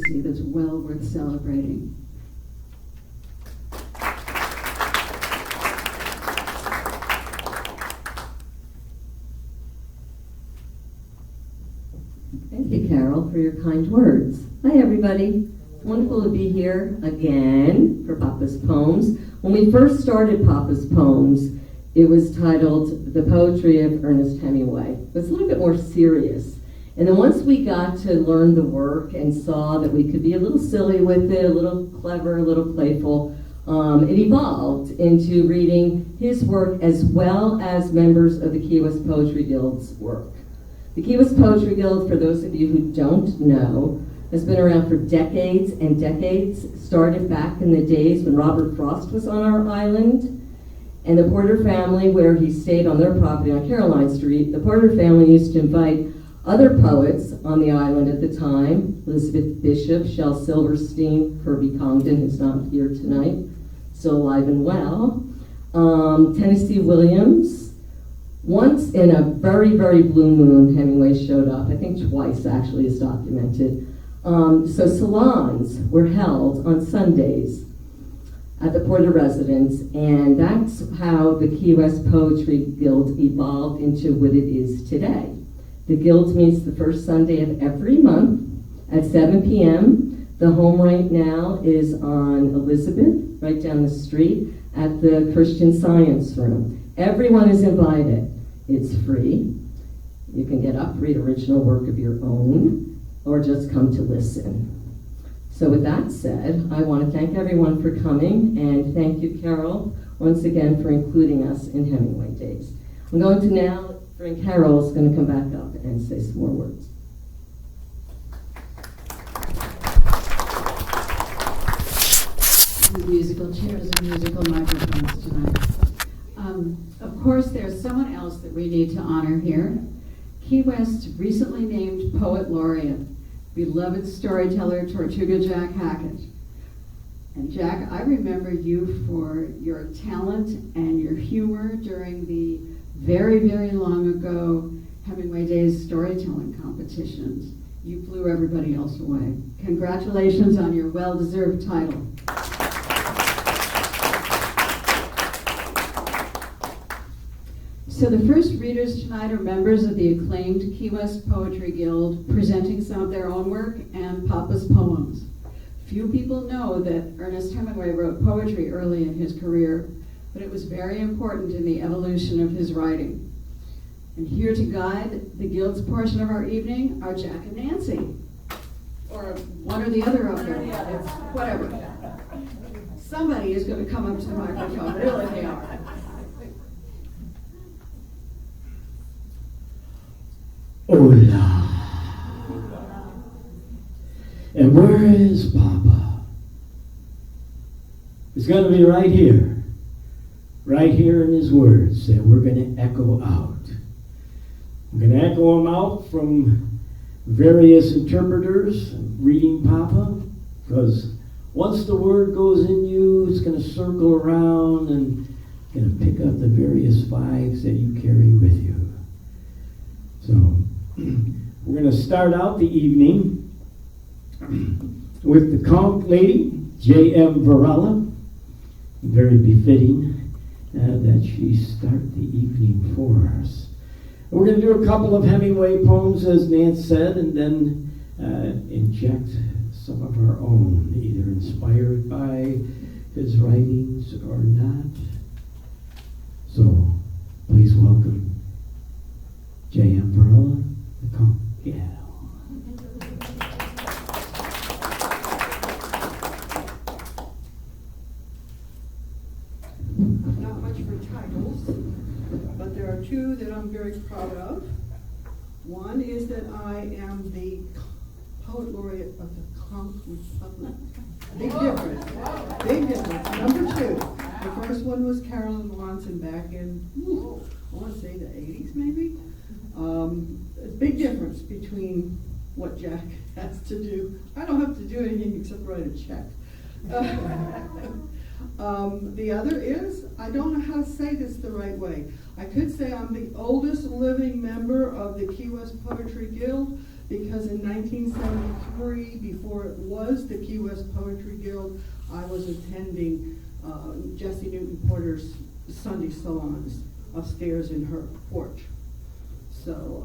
that's well worth celebrating. Thank you, Carol, for your kind words. Hi, everybody. It's wonderful to be here again for Papa's Poems. When we first started Papa's Poems, it was titled The Poetry of Ernest Hemingway. It was a little bit more serious. And then once we got to learn the work and saw that we could be a little silly with it, a little clever, a little playful, it evolved into reading his work as well as members of the Key West Poetry Guild's work. The Key West Poetry Guild, for those of you who don't know, has been around for decades and decades. Started back in the days when Robert Frost was on our island. And the Porter family, where he stayed on their property on Caroline Street, the Porter family used to invite other poets on the island at the time, Elizabeth Bishop, Shel Silverstein, Herbie Congdon, who's not here tonight, still alive and well, Tennessee Williams. Once in a very, very blue moon, Hemingway showed up. I think twice, actually, is documented. So salons were held on Sundays at the Porter residence, and that's how the Key West Poetry Guild evolved into what it is today. The Guild meets the first Sunday of every month at 7 p.m. The home right now is on Elizabeth, right down the street, at the Christian Science Room. Everyone is invited. It's free. You can get up, read original work of your own, or just come to listen. So with that said, I want to thank everyone for coming, and thank you, Carol, once again for including us in Hemingway Days. I'm going to now bring Carol, who's going to come back up and say some more words. Musical chairs and musical microphones tonight. Of course, there's someone else that we need to honor here. Key West recently named Poet Laureate, beloved storyteller Tortuga Jack Hackett. And Jack, I remember you for your talent and your humor during the very, very long ago Hemingway Days Storytelling Competitions. You blew everybody else away. Congratulations on your well-deserved title. So the first readers tonight are members of the acclaimed Key West Poetry Guild, presenting some of their own work and Papa's poems. Few people know that Ernest Hemingway wrote poetry early in his career, but it was very important in the evolution of his writing. And here to guide the Guild's portion of our evening are Jack and Nancy, or one or the other of them. It's whatever. Somebody is going to come up to the microphone, really they are. Hola. And where is Papa? It's going to be right here in his words that we're going to echo out. We're going to echo them out from various interpreters reading Papa, because once the word goes in you, it's going to circle around and going to pick up the various vibes that you carry with you. So, we're going to start out the evening with the conch lady, J.M. Varela. Very befitting that she start the evening for us. We're going to do a couple of Hemingway poems, as Nance said, and then inject some of our own, either inspired by his writings or not. So, please welcome J.M. Varela, the conch gal. Not much for titles, but there are two that I'm very proud of. One is that I am the poet laureate of the Conch Republic. Big difference. Big difference. Number two. The first one was Carolyn Watson back in, I want to say the 80s maybe. A big difference between what Jack has to do. I don't have to do anything except write a check. The other is, I don't know how to say this the right way. I could say I'm the oldest living member of the Key West Poetry Guild, because in 1973, before it was the Key West Poetry Guild, I was attending Jessie Newton Porter's Sunday salons upstairs in her porch. So,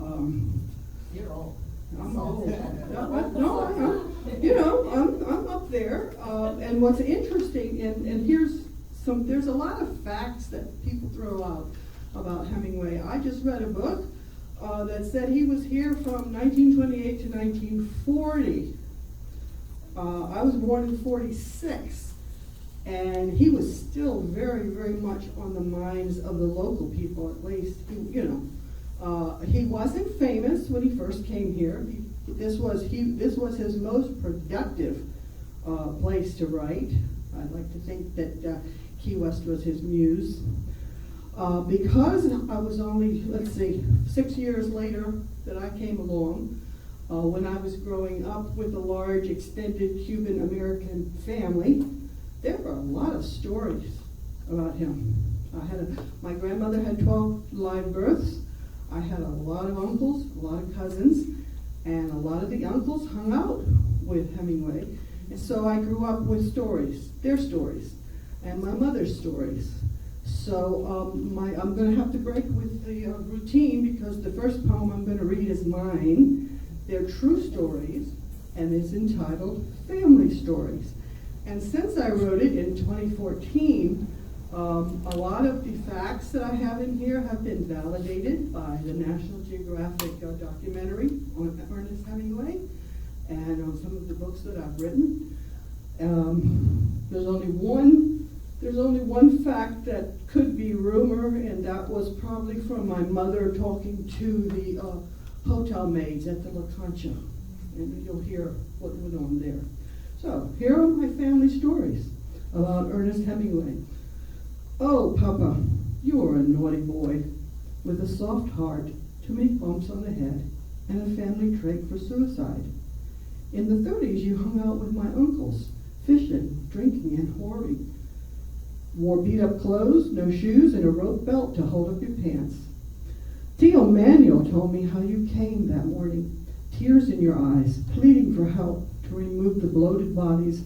You're old. I'm old. I'm up there. And what's interesting, and there's a lot of facts that people throw out about Hemingway. I just read a book that said he was here from 1928 to 1940. I was born in 46, and he was still very, very much on the minds of the local people, at least. He wasn't famous when he first came here. This was his most productive place to write. I'd like to think that Key West was his muse. Because I was only, 6 years later that I came along, when I was growing up with a large extended Cuban-American family, there were a lot of stories about him. My grandmother had 12 live births. I had a lot of uncles, a lot of cousins, and a lot of the uncles hung out with Hemingway. And so I grew up with stories, their stories, and my mother's stories. So I'm going to have to break with the routine, because the first poem I'm going to read is mine. They're true stories, and it's entitled Family Stories. And since I wrote it in 2014, a lot of the facts that I have in here have been validated by the National Geographic documentary on Ernest Hemingway and on some of the books that I've written. There's only one fact that could be rumor, and that was probably from my mother talking to the hotel maids at the La Concha, and you'll hear what went on there. So here are my family stories about Ernest Hemingway. Oh, Papa, you are a naughty boy with a soft heart, too many bumps on the head, and a family trait for suicide. In the 30s, you hung out with my uncles, fishing, drinking, and whoring. Wore beat-up clothes, no shoes, and a rope belt to hold up your pants. Theo Manuel told me how you came that morning, tears in your eyes, pleading for help to remove the bloated bodies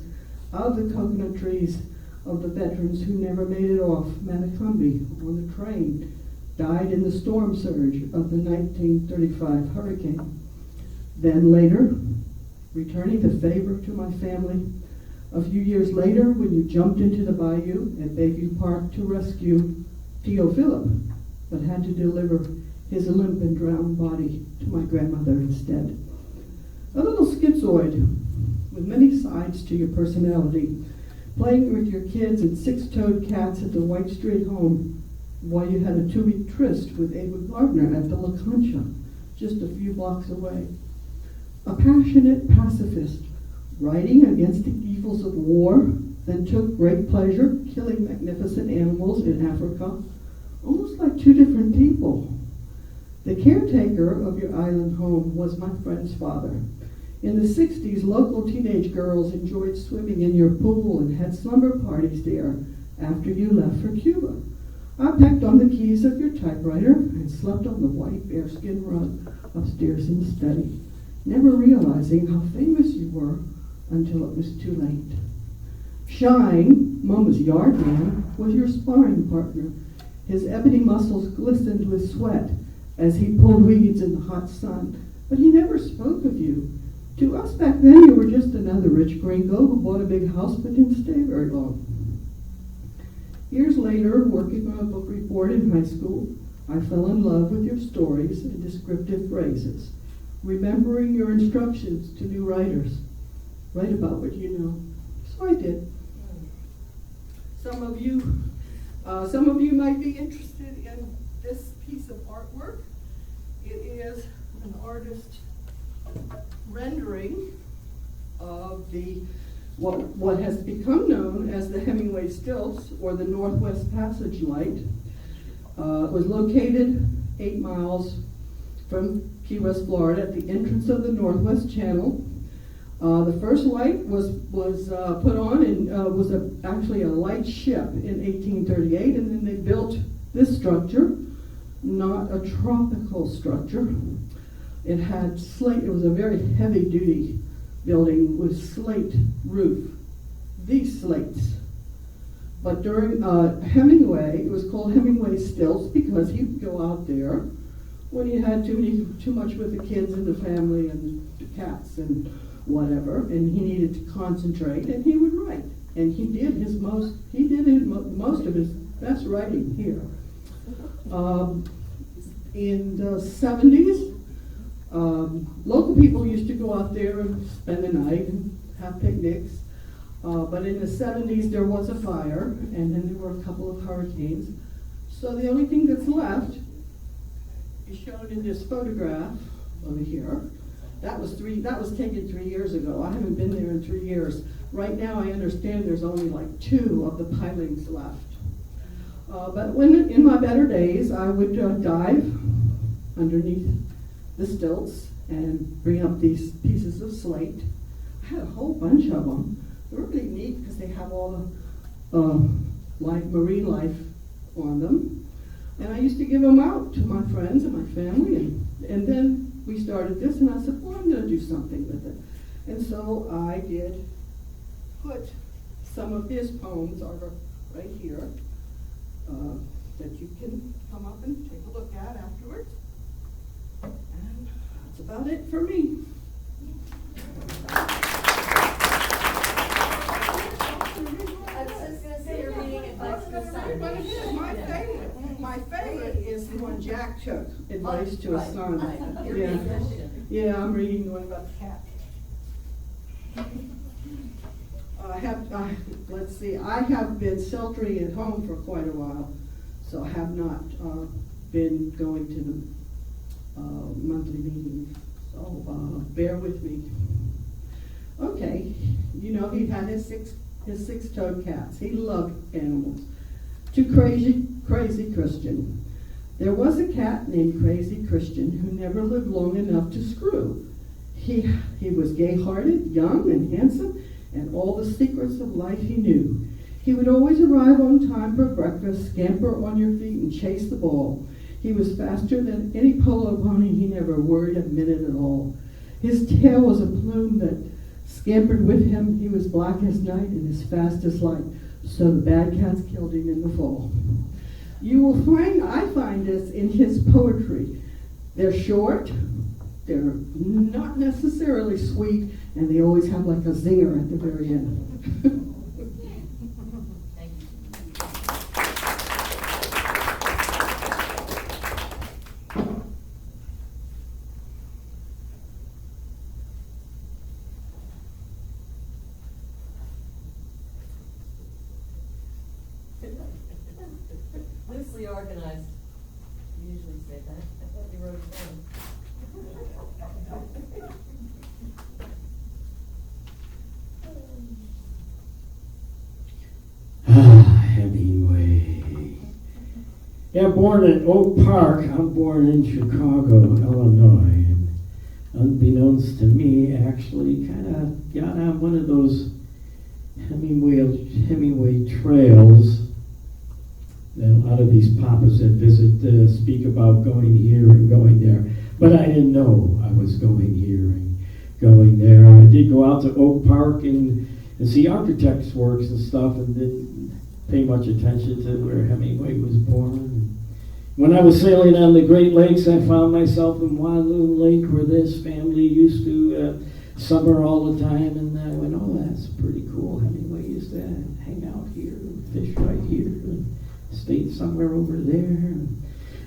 out of the coconut trees of the veterans who never made it off Manacumbi on the train, died in the storm surge of the 1935 hurricane. Then later, returning the favor to my family, a few years later, when you jumped into the bayou at Bayview Park to rescue Theo Philip, but had to deliver his limp and drowned body to my grandmother instead. A little schizoid with many sides to your personality, playing with your kids and six-toed cats at the White Street home while you had a 2-week tryst with Edward Gardner at the La Concha, just a few blocks away. A passionate pacifist, writing against the evils of war, then took great pleasure killing magnificent animals in Africa, almost like two different people. The caretaker of your island home was my friend's father. In the 60s, local teenage girls enjoyed swimming in your pool and had slumber parties there after you left for Cuba. I pecked on the keys of your typewriter and slept on the white bearskin rug upstairs in the study, never realizing how famous you were until it was too late. Shine, Mama's yard man, was your sparring partner. His ebony muscles glistened with sweat as he pulled weeds in the hot sun, but he never spoke of you. To us back then, you were just another rich gringo who bought a big house but didn't stay very long. Years later, working on a book report in high school, I fell in love with your stories and descriptive phrases, remembering your instructions to new writers. Write about what you know. So I did. Some of you might be interested in this piece of artwork. It is an artist rendering of what has become known as the Hemingway Stilts, or the Northwest Passage Light. It was located 8 miles from Key West, Florida, at the entrance of the Northwest Channel. The first light was put on and was actually a light ship in 1838, and then they built this structure, not a tropical structure. It had slate. It was a very heavy-duty building with slate roof. These slates. But during Hemingway, it was called Hemingway Stilts because he would go out there when he had too much with the kids and the family and the cats and whatever, and he needed to concentrate, and he would write. And he did most of his best writing here. In the 70s, local people used to go out there and spend the night and have picnics. But in the 70s, there was a fire, and then there were a couple of hurricanes. So the only thing that's left is shown in this photograph over here. That was taken 3 years ago. I haven't been there in 3 years. Right now, I understand there's only like 2 of the pilings left. But when in my better days, I would dive underneath the stilts and bring up these pieces of slate. I had a whole bunch of them. They're really neat because they have all the marine life on them. And I used to give them out to my friends and my family. And then we started this, and I said, well, I'm going to do something with it. And so I did put some of his poems over right here that you can come up and take a look at afterwards. And that's about it for me. I was just going to say you're reading advice to a son. My favorite is the one Jack took, Advice to a Son. Right. Yeah, I'm reading the one about the cat. Let's see, I have been sheltering at home for quite a while, so I have not been going to the monthly meetings, so bear with me. Okay, you know, he had his six-toed cats. He loved animals. To Crazy Christian. There was a cat named Crazy Christian who never lived long enough to screw. He was gay-hearted, young, and handsome, and all the secrets of life he knew. He would always arrive on time for breakfast, scamper on your feet, and chase the ball. He was faster than any polo pony. He never worried a minute at all. His tail was a plume that scampered with him. He was black as night and as fast as light. So the bad cats killed him in the fall. I find this in his poetry. They're short, they're not necessarily sweet, and they always have like a zinger at the very end. Loosely organized. You usually say that. I thought you wrote it down. Hemingway. Yeah, born in Oak Park. I'm born in Chicago, Illinois. And unbeknownst to me, actually kind of got on one of those Hemingway trails that a lot of these papas that visit speak about going here and going there. But I didn't know I was going here and going there. I did go out to Oak Park and see architects' works and stuff, and didn't pay much attention to where Hemingway was born. When I was sailing on the Great Lakes, I found myself in Walloon Lake, where this family used to summer all the time, and I went, oh, that's pretty cool. Hemingway used to hang out here, fish right here, and stayed somewhere over there.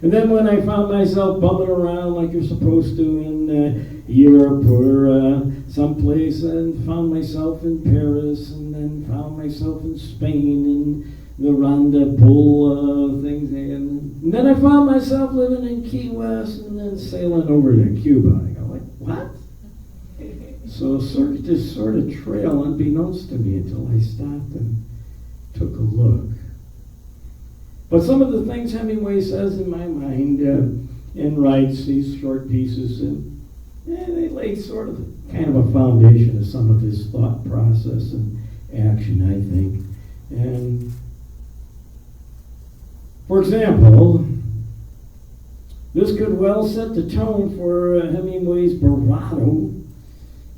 And then when I found myself bumming around like you're supposed to in Europe or someplace, and found myself in Paris, and then found myself in Spain and the Ronda Bull things, and then I found myself living in Key West and then sailing over to Cuba. I go, like, what? So this sort of trail unbeknownst to me until I stopped and took a look. But some of the things Hemingway says in my mind and writes these short pieces, and they lay sort of kind of a foundation of some of his thought process and action, I think. And for example, This could well set the tone for Hemingway's bravado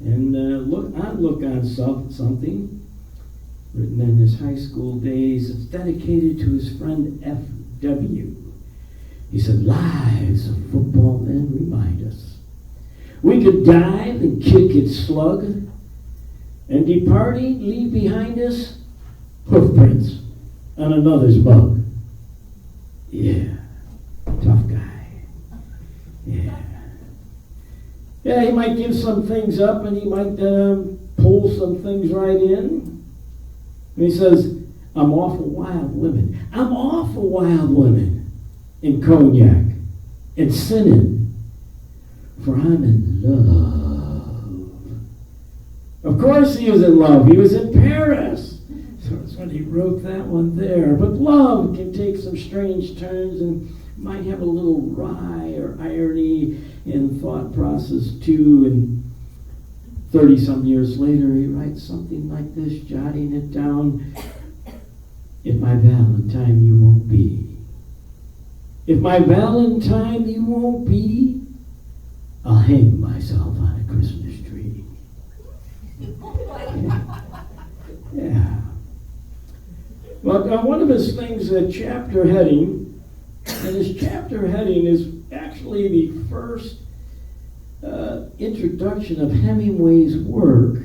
and look on something written in his high school days. It's dedicated to his friend F.W. He said, lives of football men remind us. We could dive and kick its slug, and departing leave behind us hoofprints on another's bug. Yeah, tough guy. Yeah. Yeah, he might give some things up and he might pull some things right in. And he says, I'm awful wild women. I'm awful wild women in cognac and sinning, for I'm in love. Of course he was in love. He was in Paris. So that's when he wrote that one there. But love can take some strange turns and might have a little wry or irony in thought process too. And 30-some years later, he writes something like this, jotting it down. If my Valentine you won't be. If my Valentine you won't be, I'll hang myself on a Christmas tree. Yeah. But one of his things, chapter heading, and his chapter heading is actually the first introduction of Hemingway's work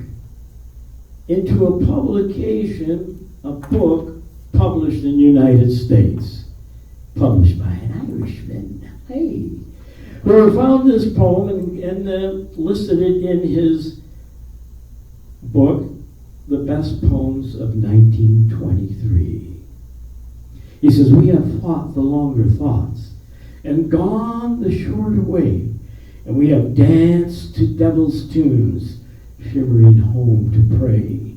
into a publication, a book published in the United States, published by an Irishman, hey, who found this poem and listed it in his book, The Best Poems of 1923. He says, we have fought the longer thoughts and gone the shorter way, and we have danced to devil's tunes, shivering home to pray,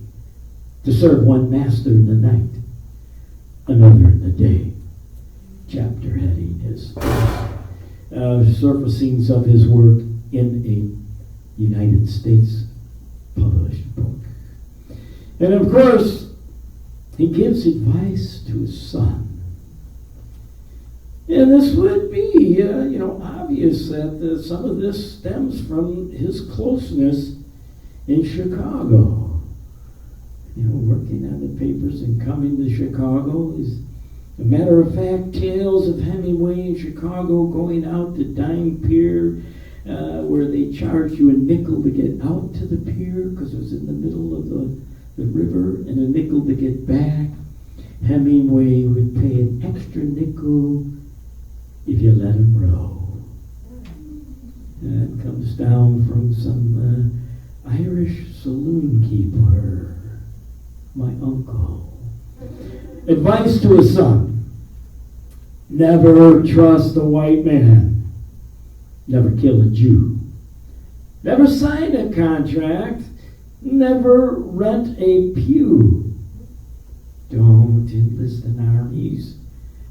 to serve one master in the night, another in the day. Chapter heading is surfacings of his work in a United States published book. And of course, he gives advice to his son. And this would be, obvious that some of this stems from his closeness in Chicago. Working on the papers and coming to Chicago is, a matter of fact, tales of Hemingway in Chicago going out to Dime Pier, where they charge you a nickel to get out to the pier because it was in the middle of the river, and a nickel to get back. Hemingway would pay an extra nickel if you let him row. And it comes down from some Irish saloon keeper, my uncle. Advice to his son: never trust a white man. Never kill a Jew. Never sign a contract. Never rent a pew. Don't enlist in armies,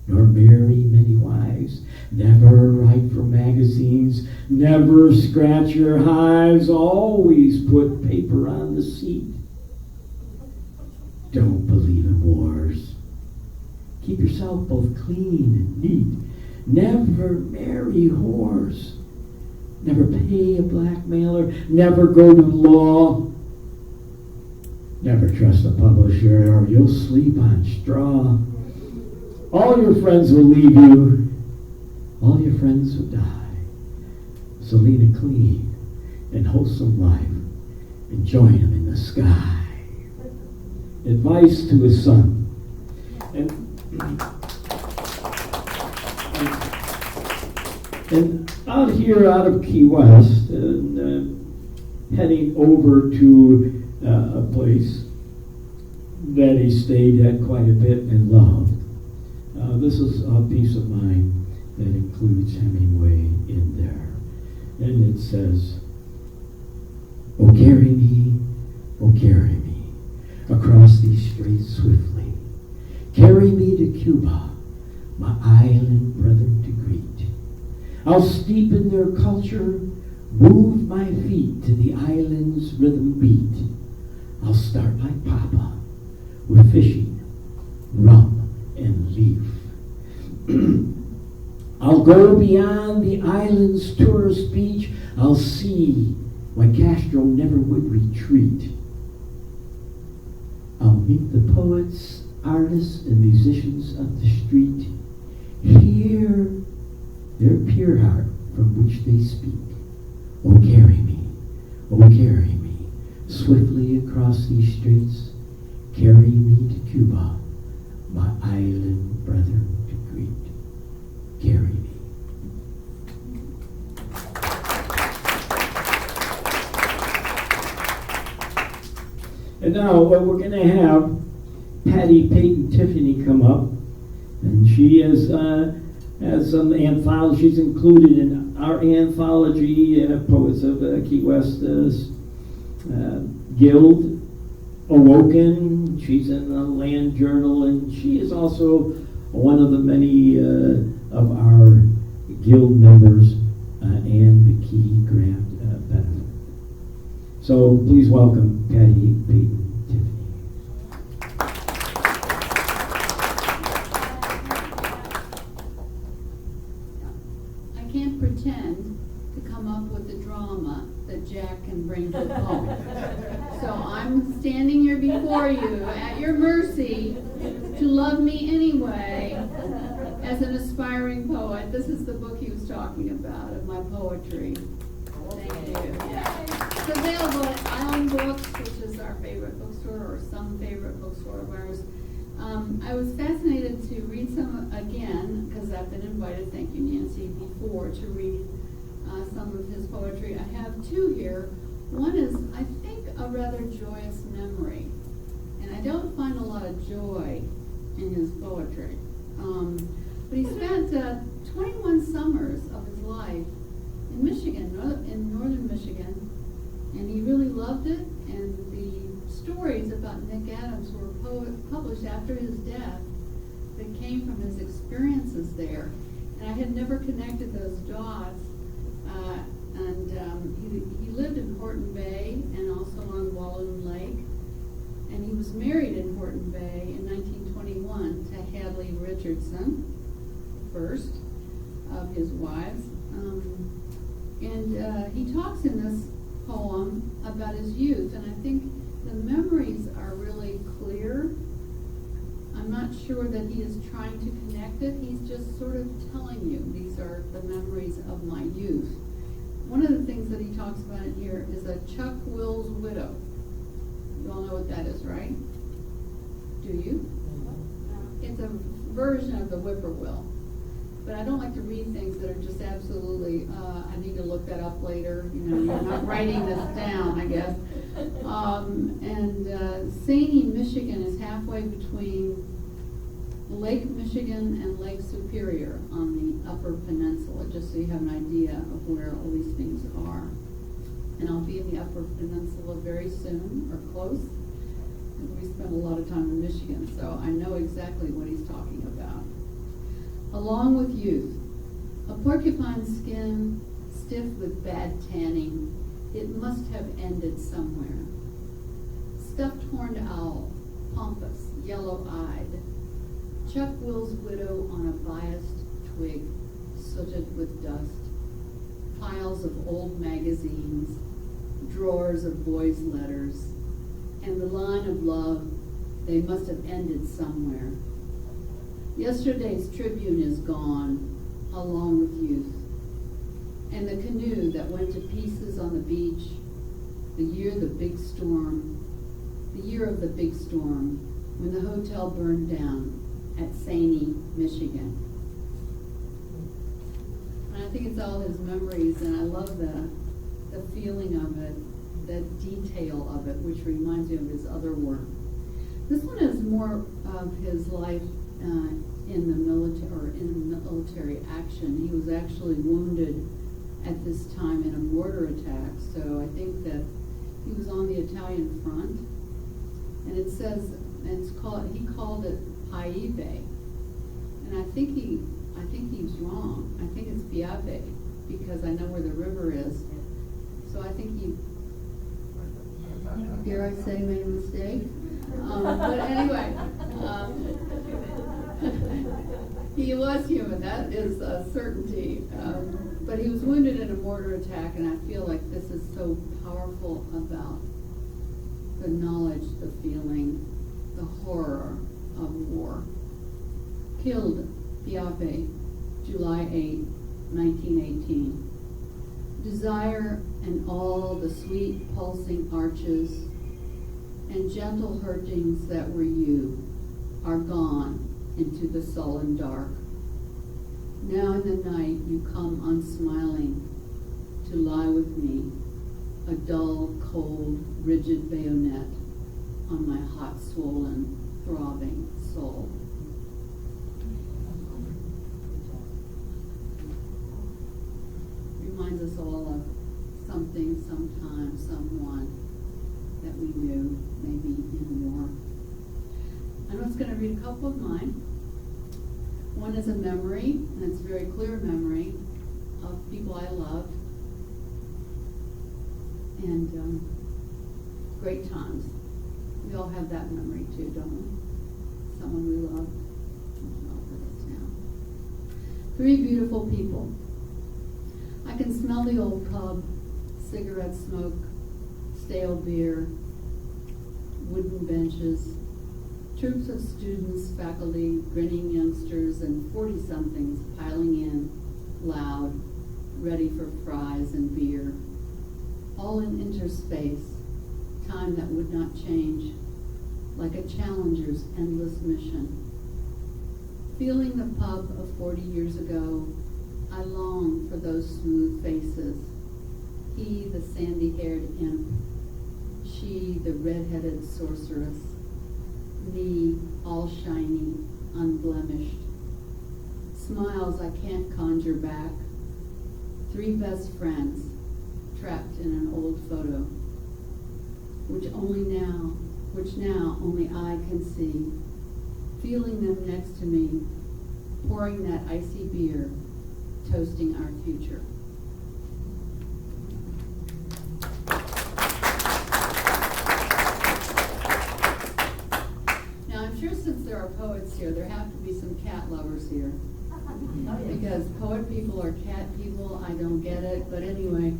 nor marry many wives. Never write for magazines. Never scratch your hives. Always put paper on the seat. Don't believe in wars. Keep yourself both clean and neat. Never marry whores. Never pay a blackmailer. Never go to law. Never trust a publisher, or you'll sleep on straw. All your friends will leave you. All your friends will die. So lead a clean and wholesome life and join them in the sky. Advice to his son. And out here, out of Key West, heading over to a place that he stayed at quite a bit and loved. This is a piece of mine that includes Hemingway in there. And it says, oh carry me across these streets swiftly. Carry me to Cuba, my island brethren to greet. I'll steep in their culture, move my feet to the island's rhythm beat. I'll start like Papa, with fishing, rum, and leaf. I'll go beyond the island's tourist beach. I'll see why Castro never would retreat. I'll meet the poets, artists, and musicians of the street. Hear their pure heart from which they speak. Oh, carry me, swiftly across these straits. Carry me to Cuba, my island brethren to greet. Carry me. And now we're going to have Patty Peyton Tiffany come up, and she has some anthologies. She's included in our anthology, Poets of Key West Guild, Awoken. She's in the Land Journal, and she is also one of the many of our guild members and the Key Grant benefit. So please welcome Patty Peyton Tiffany. I can't pretend to come up with the drama that Jack can bring to a poem. So I'm standing here before you at your mercy to love me anyway as an aspiring poet. This is the book he was talking about of my poetry. Thank you. Yeah. It's available at Island Books, which is our favorite bookstore, or some favorite bookstore of ours. I was fascinated to read some again, because I've been invited, thank you Nancy, before to read some of his poetry. I have two here. One is, I think, a rather joyous memory. And I don't find a lot of joy in his poetry. But he spent 21 summers of his life in Michigan, in northern Michigan, and he really loved it. And the stories about Nick Adams were published after his death that came from his experiences there. And I had never connected those dots. He lived in Horton Bay and also on Walloon Lake. And he was married in Horton Bay in 1921 to Hadley Richardson, first of his wives. He talks in this poem about his youth, and I think the memories are really clear. I'm not sure that he is trying to connect it. He's just sort of telling you these are the memories of my youth. One of the things that he talks about in here is a Chuck Will's widow. You all know what that is, right? Do you? It's a version of the whippoorwill. But I don't like to read things that are just absolutely, I need to look that up later. You know, you're not writing this down, I guess. Saney, Michigan is halfway between Lake Michigan and Lake Superior on the Upper Peninsula, just so you have an idea of where all these things are. And I'll be in the Upper Peninsula very soon, or close. And we spent a lot of time in Michigan, so I know exactly what he's talking about. Along with youth, a porcupine skin stiff with bad tanning, it must have ended somewhere. Stuffed horned owl, pompous, yellow-eyed, Chuck Will's widow on a biased twig, sooted with dust, piles of old magazines, drawers of boys' letters, and the line of love, they must have ended somewhere. Yesterday's Tribune is gone, along with youth, and the canoe that went to pieces on the beach, the year of the big storm, when the hotel burned down at Saney, Michigan. And I think it's all his memories, and I love the feeling of it, the detail of it, which reminds me of his other work. This one is more of his life in the military action. He was actually wounded at this time in a mortar attack, so I think that he was on the Italian front. And it says, he called it Piave, and I think he's wrong. I think it's Piave, because I know where the river is. So I think dare I say, made a mistake. But anyway, he was human, that is a certainty. But he was wounded in a mortar attack, and I feel like this is so powerful about the knowledge, the feeling, the horror of war. Killed, Piave, July 8, 1918. Desire and all the sweet pulsing arches and gentle hurtings that were you are gone into the sullen dark. Now in the night you come unsmiling to lie with me, a dull, cold, rigid bayonet on my hot, swollen, throbbing soul. Reminds us all of something, sometime, someone that we knew, maybe in war. I'm just going to read a couple of mine. One is a memory, and it's a very clear memory of people I loved and great times. We all have that memory too, don't we? Someone we love. Not with us now. 3 beautiful people. I can smell the old pub, cigarette smoke, stale beer, wooden benches, troops of students, faculty, grinning youngsters, and 40-somethings piling in, loud, ready for fries and beer. All in interspace, time that would not change, like a Challenger's endless mission. Feeling the pub of 40 years ago, I long for those smooth faces. He, the sandy-haired imp. She, the red-headed sorceress. Me, all shiny, unblemished. Smiles I can't conjure back. 3 best friends, trapped in an old photo, which now only I can see. Feeling them next to me, pouring that icy beer, toasting our future. Now I'm sure since there are poets here, there have to be some cat lovers here. Because poet people are cat people, I don't get it, but anyway,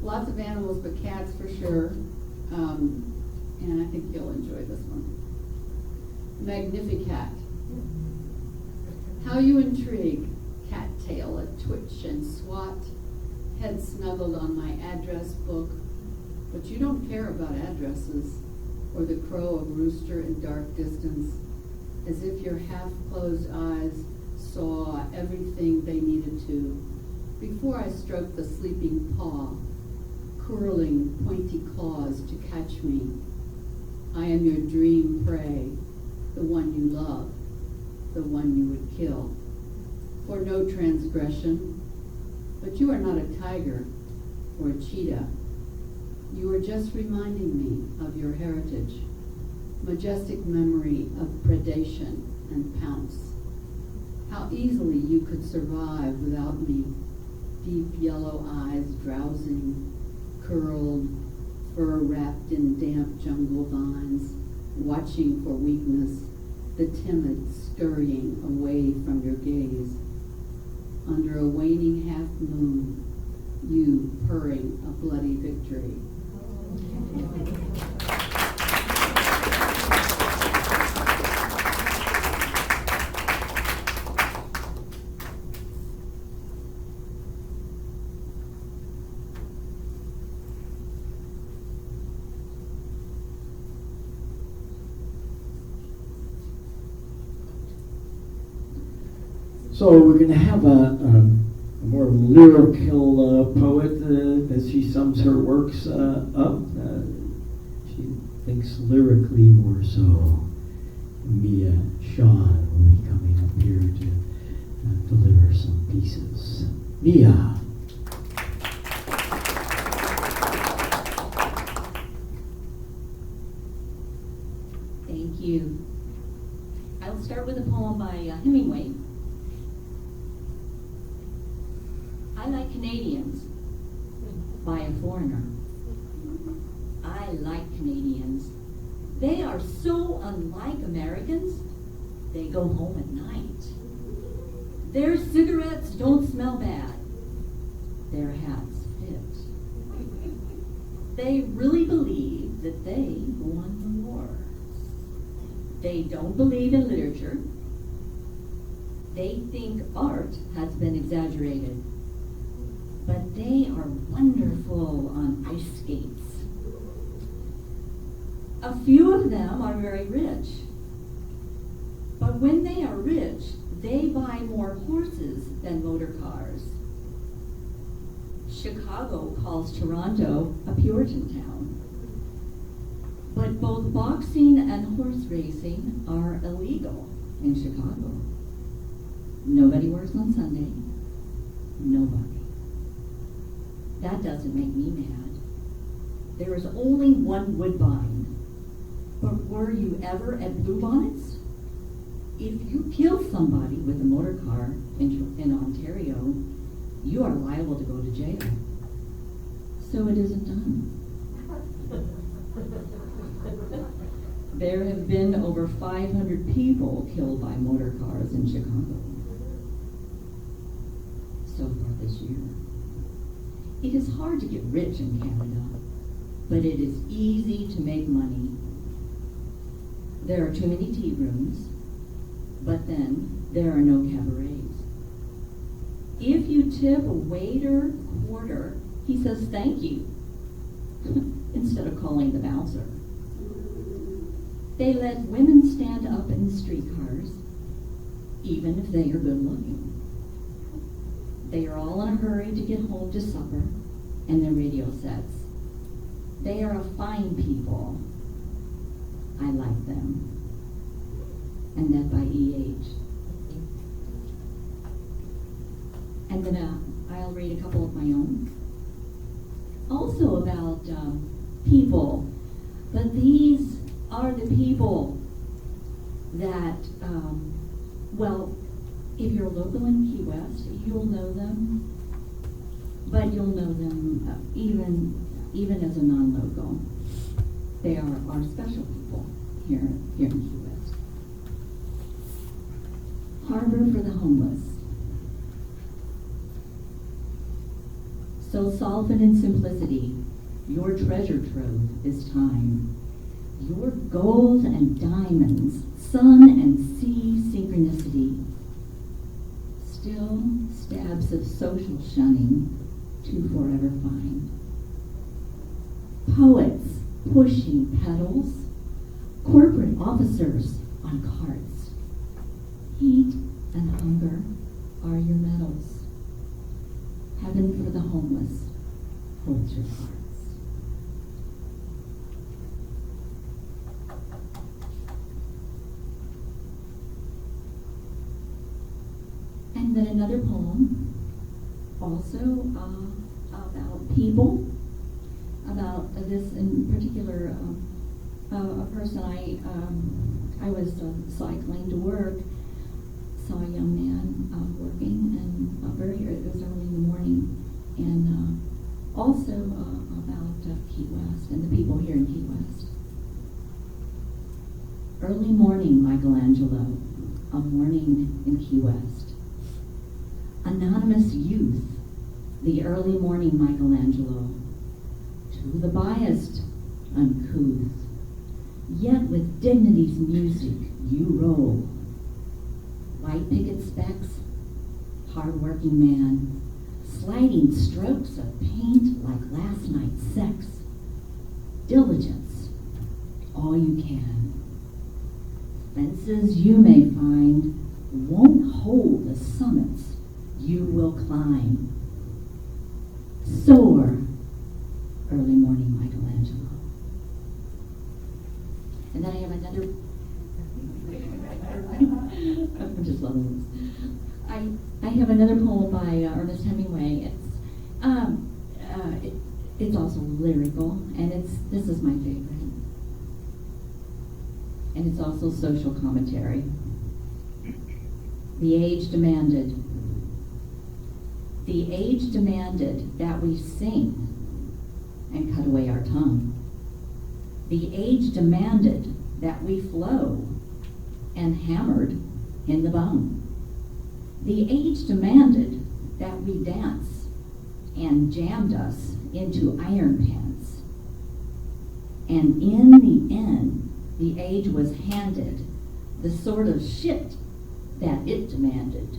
lots of animals, but cats for sure, and I think you'll enjoy this one. Magnificat. How you intrigue, cattail, a twitch and swat, head snuggled on my address book, but you don't care about addresses, or the crow of rooster in dark distance, as if your half-closed eyes saw everything they needed to, before I stroked the sleeping paw, curling pointy claws to catch me. I am your dream prey, the one you love, the one you would kill, for no transgression. But you are not a tiger or a cheetah. You are just reminding me of your heritage, majestic memory of predation and pounce. How easily you could survive without me, deep yellow eyes drowsing, curled, fur wrapped in damp jungle vines, watching for weakness, the timid scurrying away from your gaze. Under a waning half moon, you purring a bloody victory. So we're going to have a more lyrical poet as she sums her works up. She thinks lyrically more so. Mia Sean will be coming up here to deliver some pieces. Mia. Thank you. I'll start with a poem by Hemingway. I Like Canadians by a foreigner. I like Canadians. They are so unlike Americans. They go home at night. Their cigarettes don't smell bad. Their hats fit. They really believe that they won the war. They don't believe in literature. They think art has been exaggerated. But they are wonderful on ice skates. A few of them are very rich. But when they are rich, they buy more horses than motor cars. Chicago calls Toronto a Puritan town. But both boxing and horse racing are illegal in Chicago. Nobody works on Sunday. Nobody. That doesn't make me mad. There is only one Woodbine. But were you ever at Bluebonnets? If you kill somebody with a motor car in Ontario, you are liable to go to jail. So it isn't done. There have been over 500 people killed by motor cars in Chicago so far this year. It is hard to get rich in Canada, but it is easy to make money. There are too many tea rooms, but then there are no cabarets. If you tip a waiter a quarter, he says thank you, instead of calling the bouncer. They let women stand up in the streetcars, even if they are good looking. They are all in a hurry to get home to supper and their radio sets. They are a fine people. I like them. And that by E.H. And then I'll read a couple of my own. Also about people. But these are the people that, well, if you're local in Key West, you'll know them. But you'll know them even as a non-local. They are our special people here in Key West. Harbor for the homeless. So soft and in simplicity, your treasure trove is time. Your gold and diamonds, sun and sea synchronicity. Still stabs of social shunning to forever find. Poets pushing pedals, corporate officers on carts. Heat and hunger are your medals. Heaven for the homeless holds your hearts. And then another poem, also about people, about this in particular, a person I was cycling to work, saw a young man working, and it was early in the morning, and also about Key West and the people here in Key West. Early morning, Michelangelo, a morning in Key West. Anonymous youth, the early morning Michelangelo, to the biased, uncouth, yet with dignity's music you roll. White picket specs, hard-working man, sliding strokes of paint like last night's sex. Diligence, all you can. Fences you may find won't hold the summits you will climb. Soar, early morning Michelangelo. And then I have another. I'm just loving this. I have another poem by Ernest Hemingway. It's also lyrical, and this is my favorite. And it's also social commentary. The age demanded. The age demanded that we sing and cut away our tongue. The age demanded that we flow and hammered in the bone. The age demanded that we dance and jammed us into iron pants. And in the end, the age was handed the sort of shit that it demanded.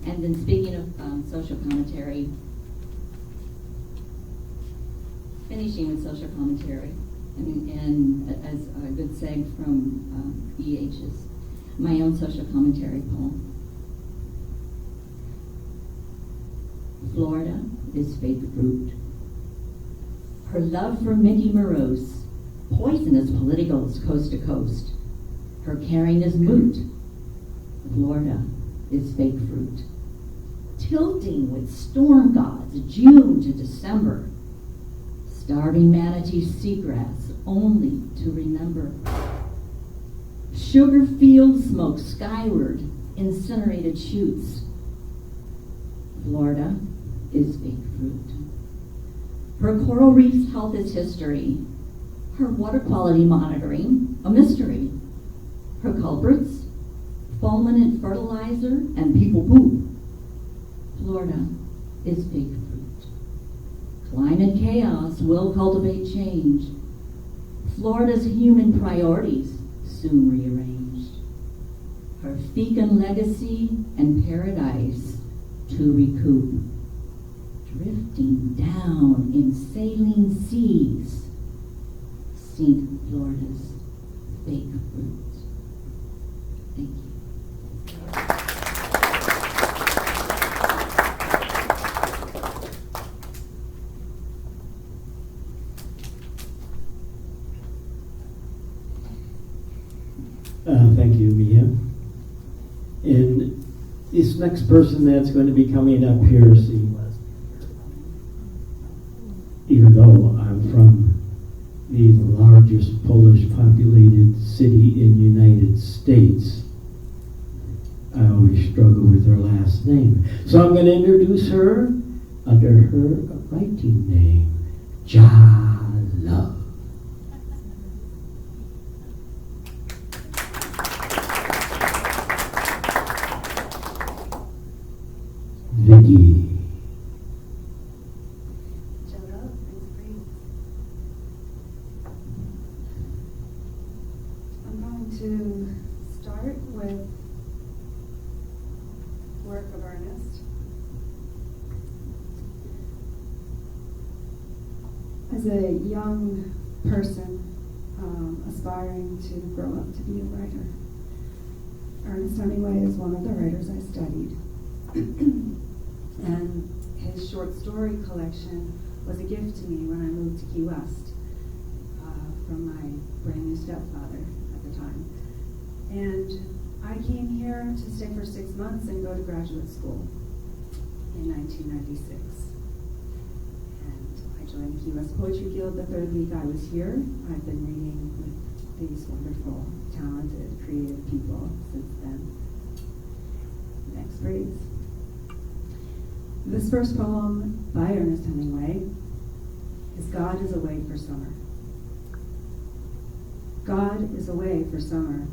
And then speaking of social commentary, finishing with social commentary, and as a good seg from EH's, my own social commentary poem. Florida is fake fruit. Her love for Mickey morose, poisonous politicals coast to coast. Her caring is moot. Florida is fake fruit. Tilting with storm gods, June to December. Starving manatee seagrass only to remember. Sugar fields smoke skyward, incinerated shoots. Florida is fake fruit. Her coral reef's health is history. Her water quality monitoring, a mystery. Her culprits, fulminant fertilizer and people poop. Florida is fake fruit. Climate chaos will cultivate change. Florida's human priorities soon rearranged. Her fecund legacy and paradise to recoup. Drifting down in saline seas, sink Florida's fake fruit. Thank you. Thank you, Mia. And this next person that's going to be coming up here, see, even though I'm from the largest Polish populated city in the United States, I always struggle with her last name. So I'm going to introduce her under her writing name, Jala. Vicky. I'm going to start with work of Ernest. As a young person aspiring to grow up to be a writer, Ernest Hemingway is one of the writers I studied. And his short story collection was a gift to me when I moved to Key West from my brand new stepfather at the time. And I came here to stay for 6 months and go to graduate school in 1996. And I joined the Key West Poetry Guild the third week I was here. I've been reading with these wonderful, talented, creative people since then. Next, please. This first poem by Ernest Hemingway is God is Away for Summer. God is away for summer.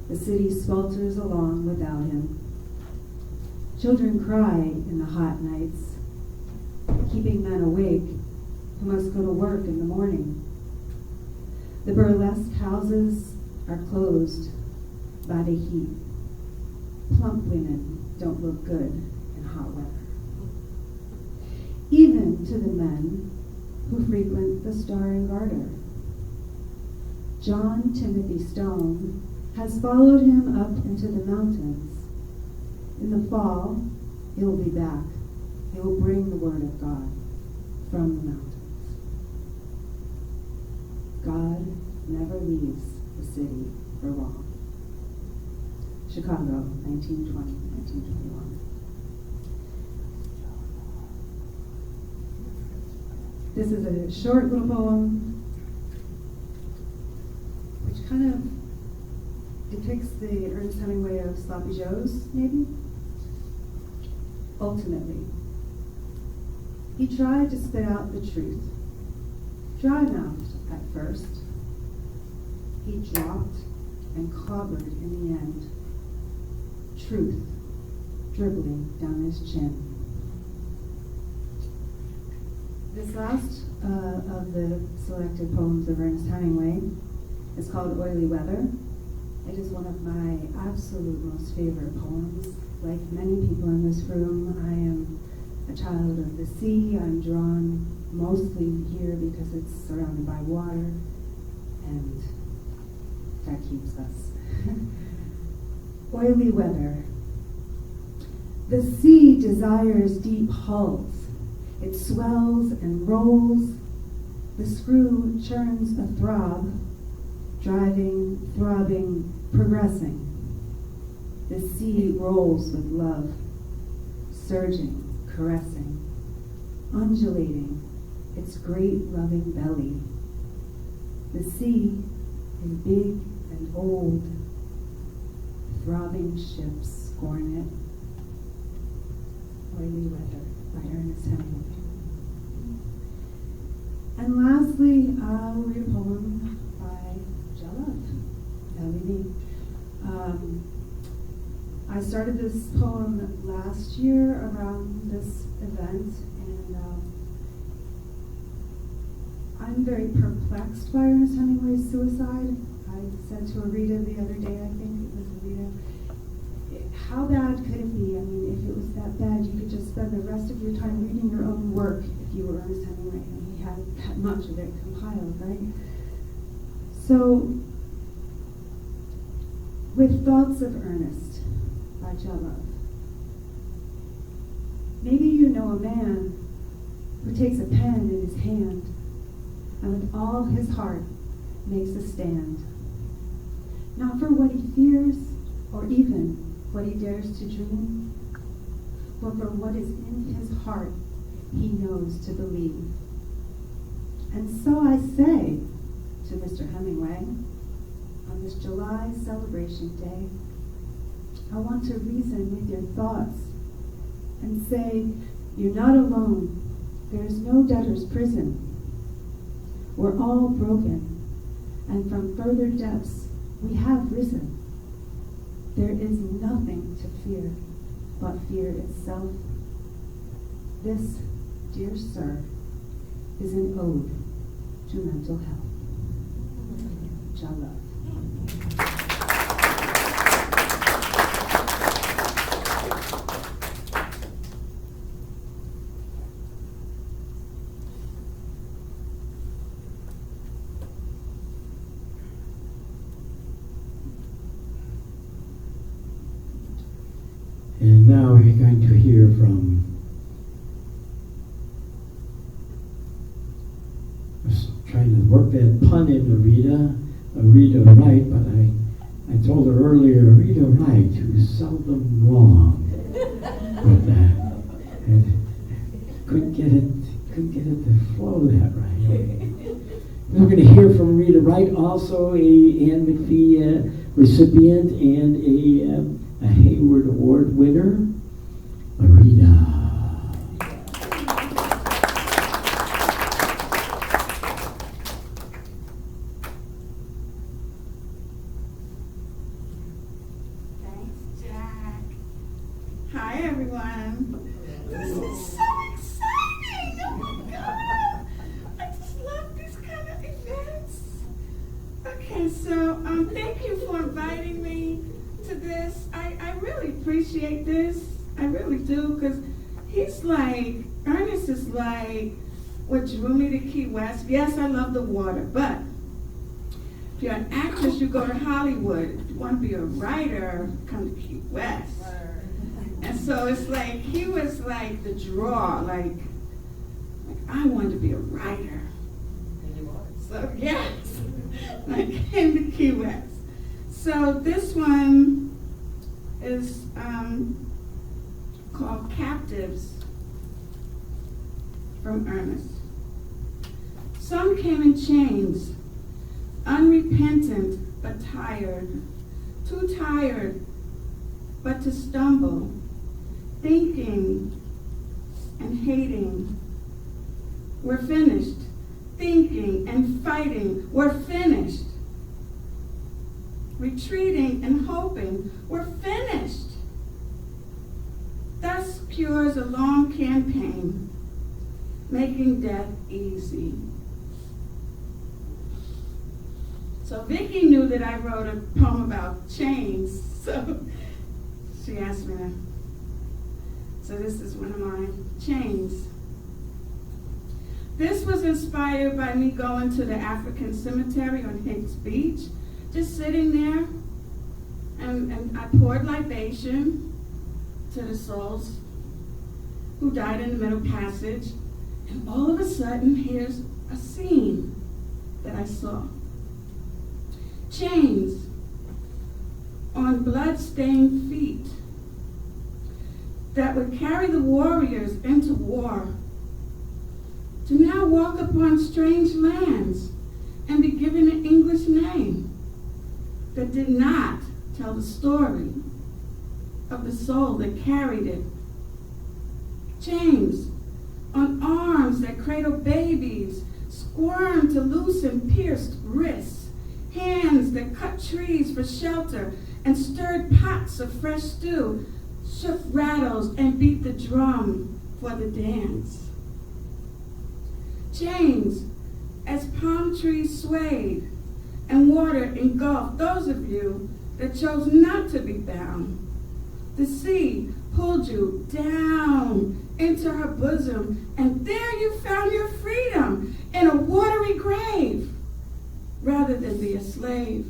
The city swelters along without him. Children cry in the hot nights, keeping men awake who must go to work in the morning. The burlesque houses are closed by the heat. Plump women don't look good in hot weather. Even to the men who frequent the Star and Garter. John Timothy Stone has followed him up into the mountains. In the fall, he'll be back. He will bring the word of God from the mountains. God never leaves the city for long. Chicago, 1920, 1921. This is a short little poem which kind of depicts the Ernest Hemingway of Sloppy Joes, maybe. Ultimately, he tried to spit out the truth, dry-mouthed at first. He dropped and clobbered in the end. Truth dribbling down his chin. This last of the selected poems of Ernest Hemingway is called Oily Weather. It is one of my absolute most favorite poems. Like many people in this room, I am a child of the sea. I'm drawn mostly here because it's surrounded by water, and that keeps us. Oily weather. The sea desires deep hulls. It swells and rolls. The screw churns a throb, driving, throbbing, progressing. The sea rolls with love, surging, caressing, undulating its great loving belly. The sea is big and old. Throbbing ships scorn it. Oily Weather by Ernest Hemingway. And lastly, I'll read a poem by Jalad, L.E.D. I started this poem last year around this event, and I'm very perplexed by Ernest Hemingway's suicide. I said to Arita the other day, I think it was Arita, how bad could it be? I mean, if it was that bad, you could just spend the rest of your time reading your own work if you were Ernest Hemingway, and he had that much of it compiled, right? So, with Thoughts of Ernest by Jalad. Maybe you know a man who takes a pen in his hand and with all his heart makes a stand. Not for what he fears or even what he dares to dream, but for what is in his heart he knows to believe. And so I say to Mr. Hemingway, on this July celebration day, I want to reason with your thoughts and say, you're not alone. There's no debtor's prison. We're all broken, and from further depths we have risen. There is nothing to fear but fear itself. This, dear sir, is an ode to mental health. Jalad. And now we're going to hear from, I was trying to work that pun in Arita Wright, but I told her earlier, Arita Wright, who's seldom wrong with that. And couldn't get it to flow that right. We're going to hear from Rita Wright, also a Anne McPhee recipient and a Hayward Award winner, Arita. Thanks, Jack. Hi, everyone. This is so exciting. Oh my God. I just love these kind of events. Okay, so thank you for inviting me to this. I really appreciate this. I really do, because Ernest is like what drew me to Key West. Yes, I love the water, but if you're an actress, you go to Hollywood. If you want to be a writer, come to Key West. And so it's like, he was like the draw, like I wanted to be a writer. So yes, I came to Key West. So this one is called Captives from Ernest. Some came in chains, unrepentant but tired, too tired but to stumble, thinking and hating. We're finished. Thinking and fighting. We're finished. We retreating and hoping we're finished. Thus cures a long campaign, making death easy. So Vicki knew that I wrote a poem about chains, so she asked me to. So this is one of my chains. This was inspired by me going to the African cemetery on Hicks Beach, just sitting there, and I poured libation to the souls who died in the middle passage, and all of a sudden, here's a scene that I saw. Chains on blood-stained feet that would carry the warriors into war, to now walk upon strange lands and be given an English name that did not tell the story of the soul that carried it. Chains on arms that cradle babies, squirmed to loosen pierced wrists, hands that cut trees for shelter and stirred pots of fresh stew, shook rattles and beat the drum for the dance. Chains as palm trees swayed and water engulfed those of you that chose not to be bound. The sea pulled you down into her bosom, and there you found your freedom in a watery grave rather than be a slave.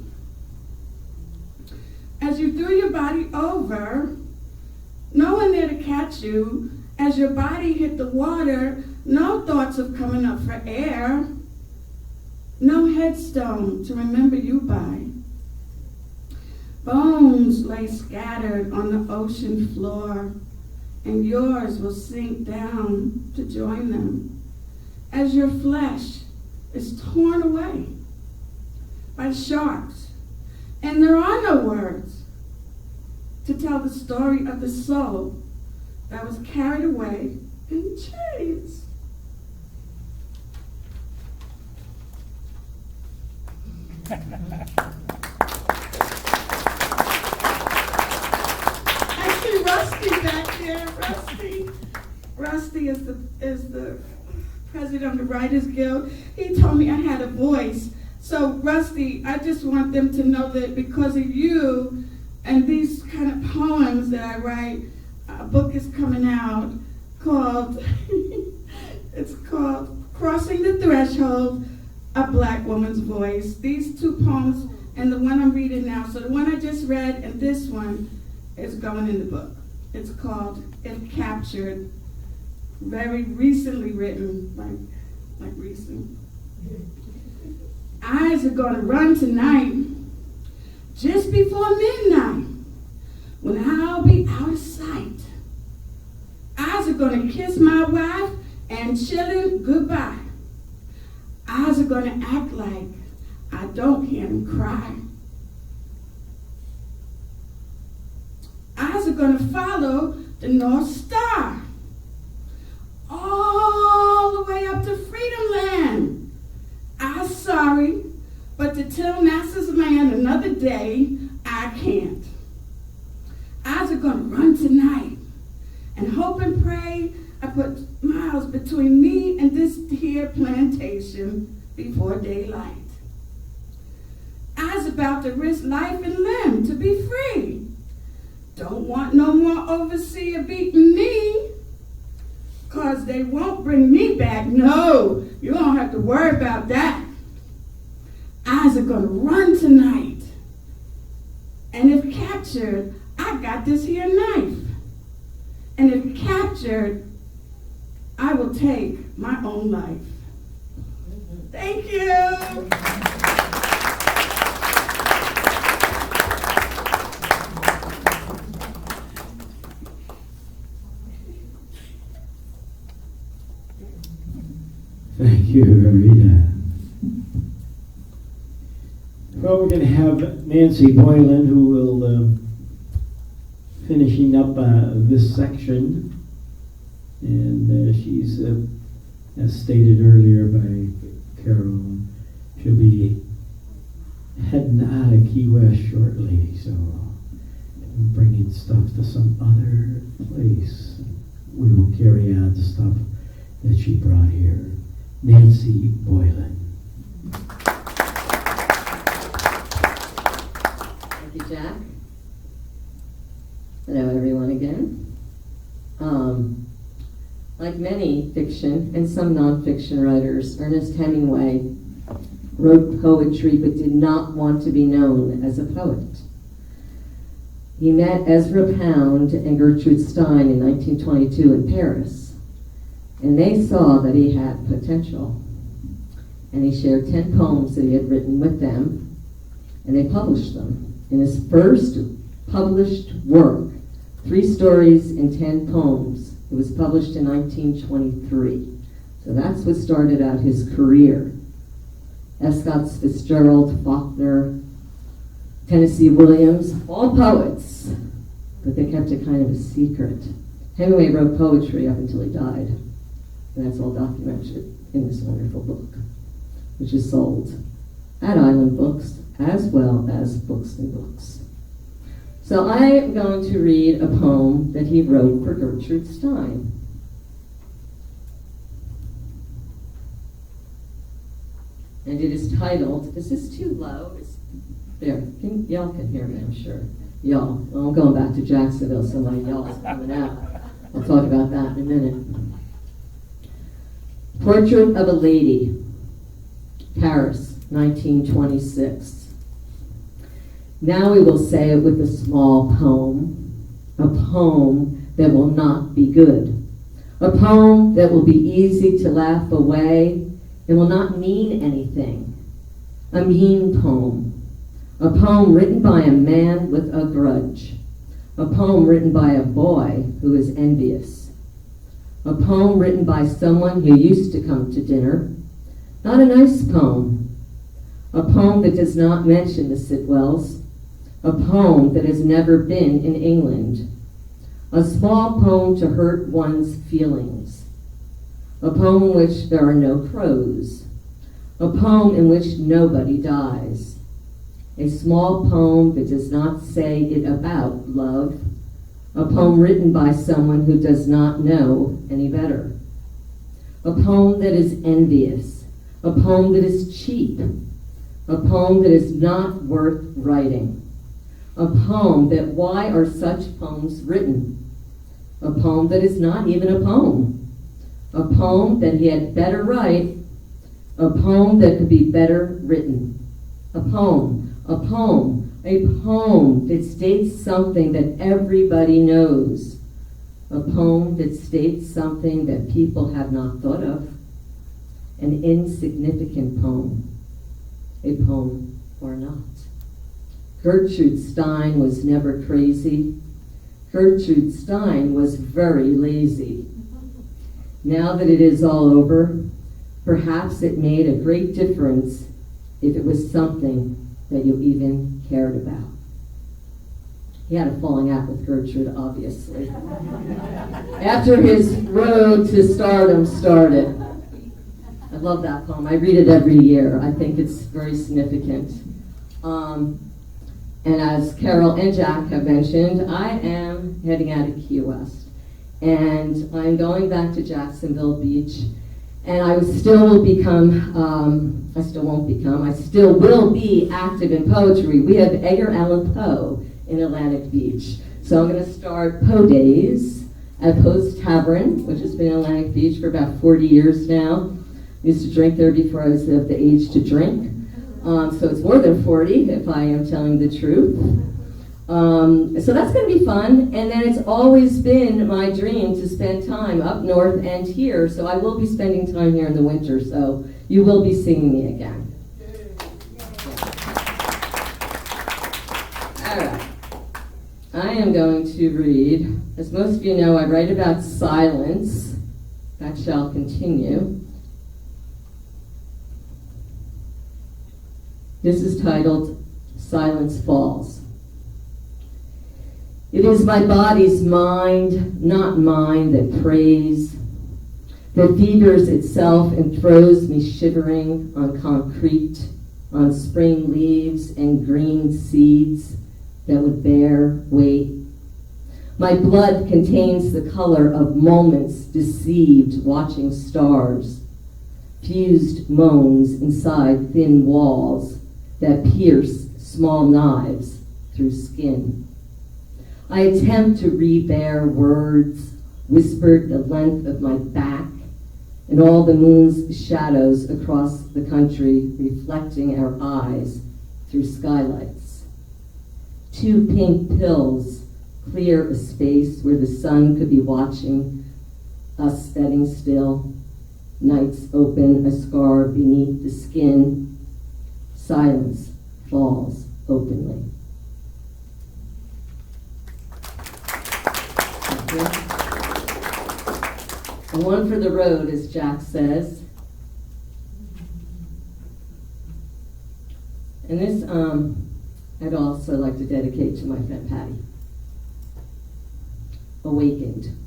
As you threw your body over, no one there to catch you, as your body hit the water, no thoughts of coming up for air, no headstone to remember you by. Bones lay scattered on the ocean floor, and yours will sink down to join them as your flesh is torn away by sharks, and there are no words to tell the story of the soul that was carried away in chains. I see Rusty back there. Rusty is the president of the Writers Guild. He told me I had a voice. So Rusty, I just want them to know that because of you and these kind of poems that I write, a book is coming out called, it's called Crossing the Threshold, A Black Woman's Voice. These two poems and the one I'm reading now, so the one I just read and this one is going in the book. It's called If Captured, very recently written, like recent. Eyes are gonna run tonight, just before midnight, when I'll be out of sight. Eyes are gonna kiss my wife and chillin' goodbye. Eyes are gonna act like I don't hear him cry. Eyes are gonna follow the North Star all the way up to Freedom Land. I'm sorry, but to tell Master's land another day, I can't. Eyes are gonna run tonight and hope and pray I put miles between me and this here plantation before daylight. Eyes about to risk life and limb to be free. Don't want no more overseer beating me, 'cause they won't bring me back. No, you don't have to worry about that. Eyes are gonna run tonight. And if captured, I got this here knife. And if captured, I will take my own life. Thank you. Thank you, Rita. Well, we're going to have Nancy Boylan, who will finishing up this section, and she's, as stated earlier by Carol, she'll be heading out of Key West shortly, so I'm bringing stuff to some other place. We will carry on the stuff that she brought here. Nancy Boylan. Thank you, Jack. Hello, everyone, again. Like many fiction and some nonfiction writers, Ernest Hemingway wrote poetry but did not want to be known as a poet. He met Ezra Pound and Gertrude Stein in 1922 in Paris, and they saw that he had potential. And he shared 10 poems that he had written with them, and they published them. In his first published work, 3 stories and 10 poems, it was published in 1923. So that's what started out his career. Escott Fitzgerald, Faulkner, Tennessee Williams, all poets, but they kept it kind of a secret. Hemingway wrote poetry up until he died, and that's all documented in this wonderful book, which is sold at Island Books as well as Books and Books. So I am going to read a poem that he wrote for Gertrude Stein. And it is titled, is this too low? There, y'all can hear me, I'm sure. Y'all, well, I'm going back to Jacksonville, so my y'all's coming out. I'll talk about that in a minute. Portrait of a Lady, Paris, 1926. Now we will say it with a small poem, a poem that will not be good, a poem that will be easy to laugh away and will not mean anything, a mean poem, a poem written by a man with a grudge, a poem written by a boy who is envious, a poem written by someone who used to come to dinner, not a nice poem, a poem that does not mention the Sitwells, a poem that has never been in England, a small poem to hurt one's feelings, a poem in which there are no crows, a poem in which nobody dies, a small poem that does not say it about love, a poem written by someone who does not know any better, a poem that is envious, a poem that is cheap, a poem that is not worth writing, a poem that why are such poems written, a poem that is not even a poem, a poem that he had better write, a poem that could be better written, a poem that states something that everybody knows, a poem that states something that people have not thought of, an insignificant poem, a poem or not. Gertrude Stein was never crazy. Gertrude Stein was very lazy. Now that it is all over, perhaps it made a great difference if it was something that you even cared about. He had a falling out with Gertrude, obviously. After his road to stardom started. I love that poem. I read it every year. I think it's very significant. And as Carol and Jack have mentioned, I am heading out of Key West. And I'm going back to Jacksonville Beach. And I still will be active in poetry. We have Edgar Allan Poe in Atlantic Beach. So I'm going to start Poe Days at Poe's Tavern, which has been in Atlantic Beach for about 40 years now. I used to drink there before I was of the age to drink. So it's more than 40, if I am telling the truth. So that's going to be fun. And then it's always been my dream to spend time up north and here. So I will be spending time here in the winter. So you will be seeing me again. All right. I am going to read, as most of you know, I write about silence. That shall continue. This is titled, Silence Falls. It is my body's mind, not mine, that prays, that fevers itself and throws me shivering on concrete, on spring leaves and green seeds that would bear weight. My blood contains the color of moments deceived watching stars, fused moans inside thin walls that pierce small knives through skin. I attempt to re-bear words whispered the length of my back and all the moon's shadows across the country reflecting our eyes through skylights. 2 pink pills clear a space where the sun could be watching us setting still. Nights open a scar beneath the skin. Silence falls openly. And one for the road, as Jack says. And this, I'd also like to dedicate to my friend Patty. Awakened.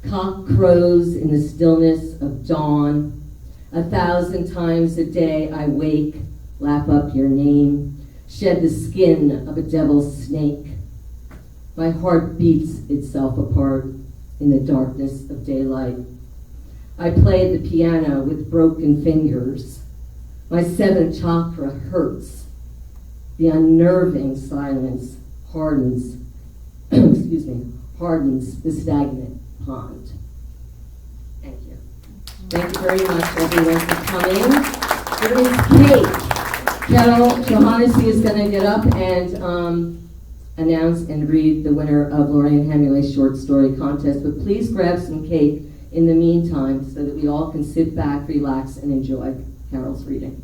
Cock crows in the stillness of dawn. 1,000 times a day I wake, lap up your name, shed the skin of a devil's snake. My heart beats itself apart in the darkness of daylight. I play the piano with broken fingers. My 7th chakra hurts. The unnerving silence hardens, hardens the stagnant pond. Thank you. Thank you very much, everyone, for coming. There is cake. Carol Johannessi is going to get up and announce and read the winner of Lorraine Hemingway Short Story Contest. But please grab some cake in the meantime so that we all can sit back, relax, and enjoy Carol's reading.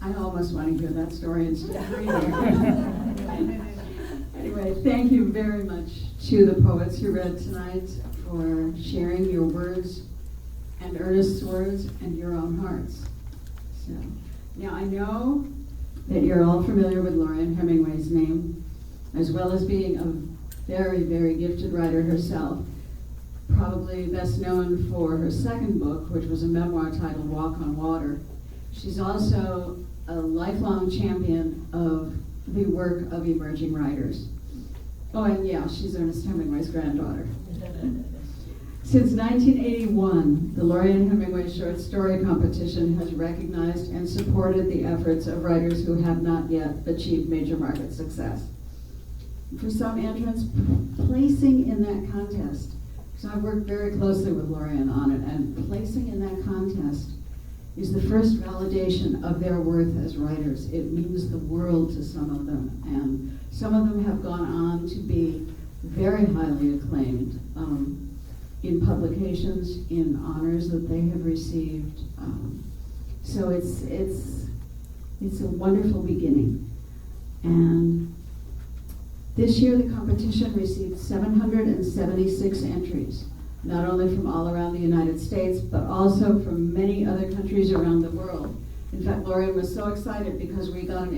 I almost want to hear that story instead of reading. Anyway, thank you very much to the poets who read tonight for sharing your words and Ernest's words and your own hearts. So, now I know that you're all familiar with Lorraine Hemingway's name, as well as being a very, very gifted writer herself. Probably best known for her second book, which was a memoir titled Walk on Water. She's also a lifelong champion of the work of emerging writers. Oh, and yeah, she's Ernest Hemingway's granddaughter. Since 1981, the Lorraine Hemingway Short Story Competition has recognized and supported the efforts of writers who have not yet achieved major market success. For some entrants, placing in that contest, because I've worked very closely with Lorraine on it, and placing in that contest is the first validation of their worth as writers. It means the world to some of them, and some of them have gone on to be very highly acclaimed in publications, in honors that they have received. So it's a wonderful beginning. And this year the competition received 776 entries, not only from all around the United States, but also from many other countries around the world. In fact, Lorraine was so excited because she got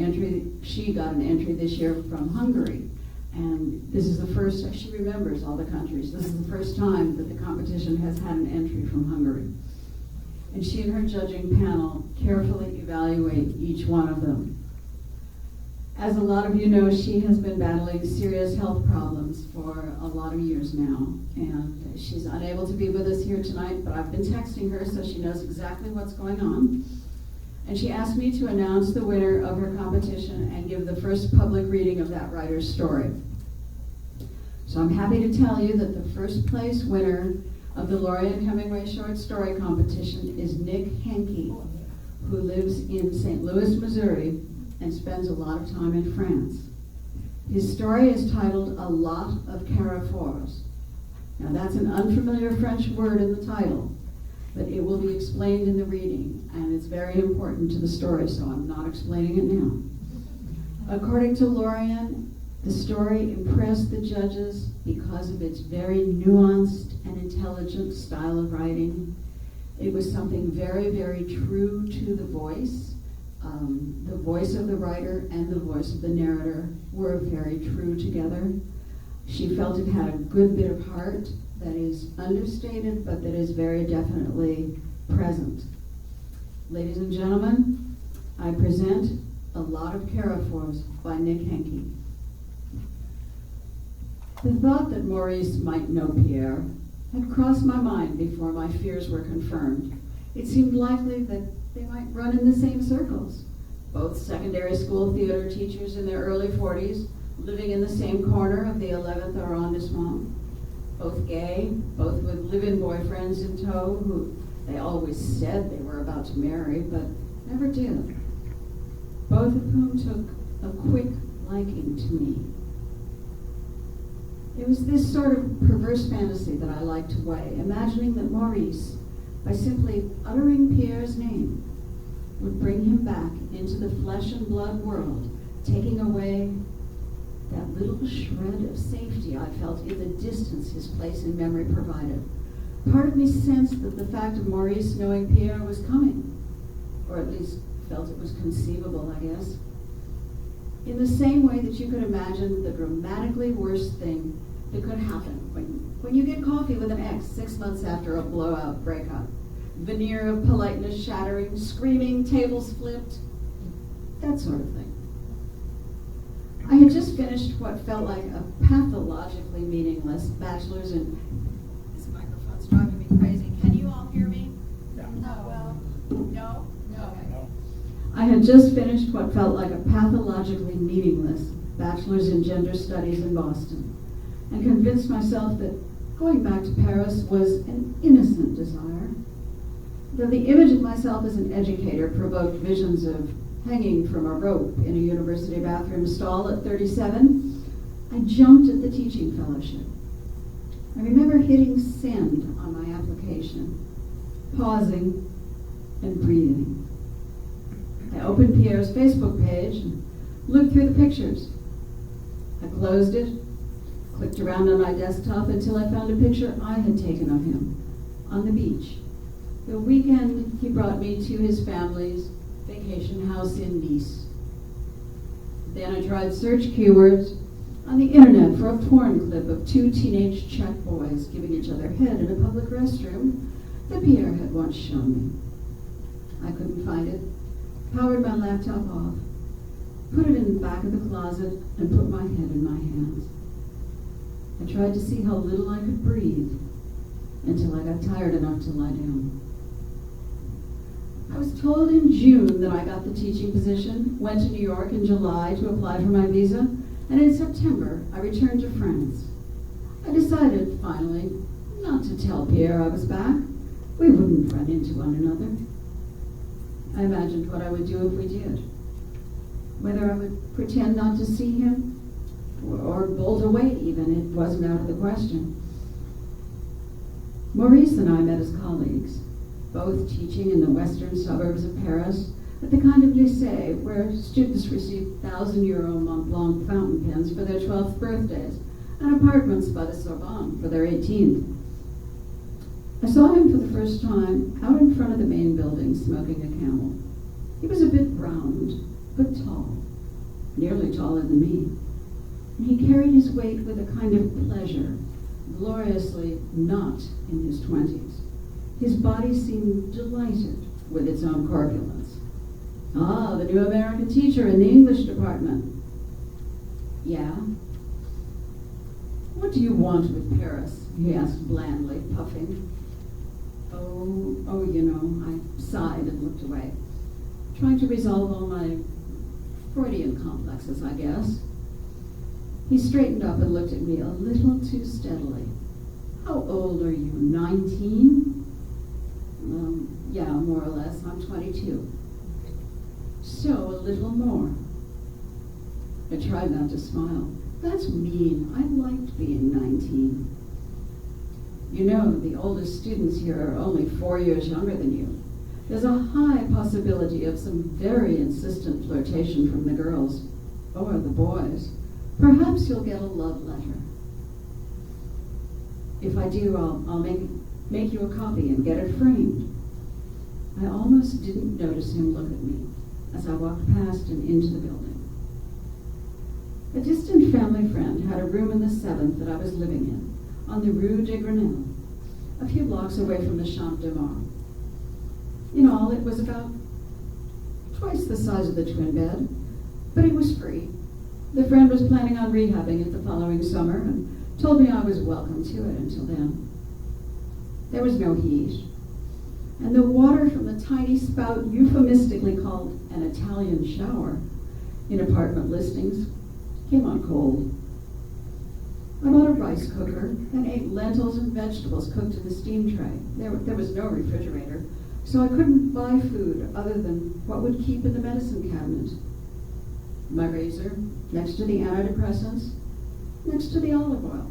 an entry this year from Hungary. And this is the first, she remembers all the countries, this is the first time that the competition has had an entry from Hungary. And she and her judging panel carefully evaluate each one of them. As a lot of you know, she has been battling serious health problems for a lot of years now, and she's unable to be with us here tonight, but I've been texting her so she knows exactly what's going on. And she asked me to announce the winner of her competition and give the first public reading of that writer's story. So I'm happy to tell you that the first place winner of the Lorraine Hemingway Short Story Competition is Nick Henke, who lives in St. Louis, Missouri, and spends a lot of time in France. His story is titled A Lot of Carrefours. Now that's an unfamiliar French word in the title, but it will be explained in the reading, and it's very important to the story, so I'm not explaining it now. According to Lorraine, The story impressed the judges because of its very nuanced and intelligent style of writing. It was something very, very true to the voice. The voice of the writer and the voice of the narrator were very true together. She felt it had a good bit of heart that is understated, but that is very definitely present. Ladies and gentlemen, I present A Lot of Carafours by Nick Henke. The thought that Maurice might know Pierre had crossed my mind before my fears were confirmed. It seemed likely that they might run in the same circles. Both secondary school theater teachers in their early 40s, living in the same corner of the 11th arrondissement. Both gay, both with live-in boyfriends in tow who they always said they were about to marry, but never did. Both of whom took a quick liking to me. It was this sort of perverse fantasy that I liked to weigh, imagining that Maurice, by simply uttering Pierre's name, would bring him back into the flesh and blood world, taking away that little shred of safety I felt in the distance his place in memory provided. Part of me sensed that the fact of Maurice knowing Pierre was coming, or at least felt it was conceivable, I guess. In the same way that you could imagine the dramatically worst thing that could happen when you get coffee with an ex 6 months after a blowout breakup. Veneer of politeness shattering, screaming, tables flipped, that sort of thing. I had just finished what felt like a pathologically meaningless bachelor's in... This microphone's driving me crazy. Can you all hear me? No? Okay. I had just finished what felt like a pathologically meaningless bachelor's in gender studies in Boston, and convinced myself that going back to Paris was an innocent desire. Though the image of myself as an educator provoked visions of hanging from a rope in a university bathroom stall at 37, I jumped at the teaching fellowship. I remember hitting send on my application, pausing and breathing. I opened Pierre's Facebook page and looked through the pictures. I closed it, clicked around on my desktop until I found a picture I had taken of him on the beach. The weekend he brought me to his family's vacation house in Nice. Then I tried search keywords on the internet for a porn clip of two teenage Czech boys giving each other head in a public restroom that Pierre had once shown me. I couldn't find it, powered my laptop off, put it in the back of the closet, and put my head in my hands. I tried to see how little I could breathe until I got tired enough to lie down. I was told in June that I got the teaching position, went to New York in July to apply for my visa, and in September I returned to France. I decided, finally, not to tell Pierre I was back. We wouldn't run into one another. I imagined what I would do if we did. Whether I would pretend not to see him, or bolt away even, it wasn't out of the question. Maurice and I met as colleagues, both teaching in the western suburbs of Paris at the kind of lycée where students receive 1,000-euro Mont Blanc fountain pens for their 12th birthdays and apartments by the Sorbonne for their 18th. I saw him for the first time out in front of the main building smoking a Camel. He was a bit round, but tall, nearly taller than me. And he carried his weight with a kind of pleasure, gloriously not in his 20s. His body seemed delighted with its own corpulence. Ah, the new American teacher in the English department. Yeah? What do you want with Paris? He asked blandly, puffing. Oh, you know, I sighed and looked away, trying to resolve all my Freudian complexes, I guess. He straightened up and looked at me a little too steadily. How old are you, 19? Yeah, more or less. I'm 22. So, a little more. I tried not to smile. That's mean. I liked being 19. You know, the oldest students here are only 4 years younger than you. There's a high possibility of some very insistent flirtation from the girls, or the boys, Perhaps you'll get a love letter. If I do, I'll make you a copy and get it framed. I almost didn't notice him look at me as I walked past and into the building. A distant family friend had a room in the 7th that I was living in, on the Rue de Grenelle, a few blocks away from the Champ de Mars. In all, it was about twice the size of the twin bed, but it was free. The friend was planning on rehabbing it the following summer and told me I was welcome to it until then. There was no heat, and the water from the tiny spout euphemistically called an Italian shower in apartment listings came on cold. I bought a rice cooker and ate lentils and vegetables cooked in the steam tray. There was no refrigerator, so I couldn't buy food other than what would keep in the medicine cabinet. My razor, next to the antidepressants, next to the olive oil.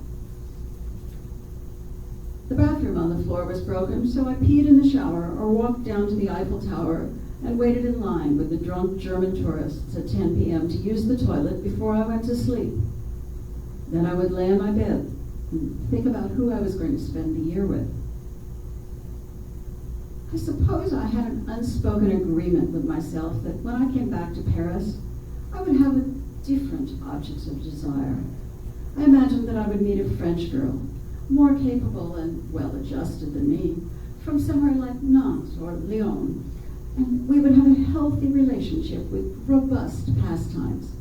The bathroom on the floor was broken, so I peed in the shower or walked down to the Eiffel Tower and waited in line with the drunk German tourists at 10 p.m. to use the toilet before I went to sleep. Then I would lay in my bed and think about who I was going to spend the year with. I suppose I had an unspoken agreement with myself that when I came back to Paris, I would have a different object of desire. I imagined that I would meet a French girl, more capable and well-adjusted than me, from somewhere like Nantes or Lyon, and we would have a healthy relationship with robust pastimes.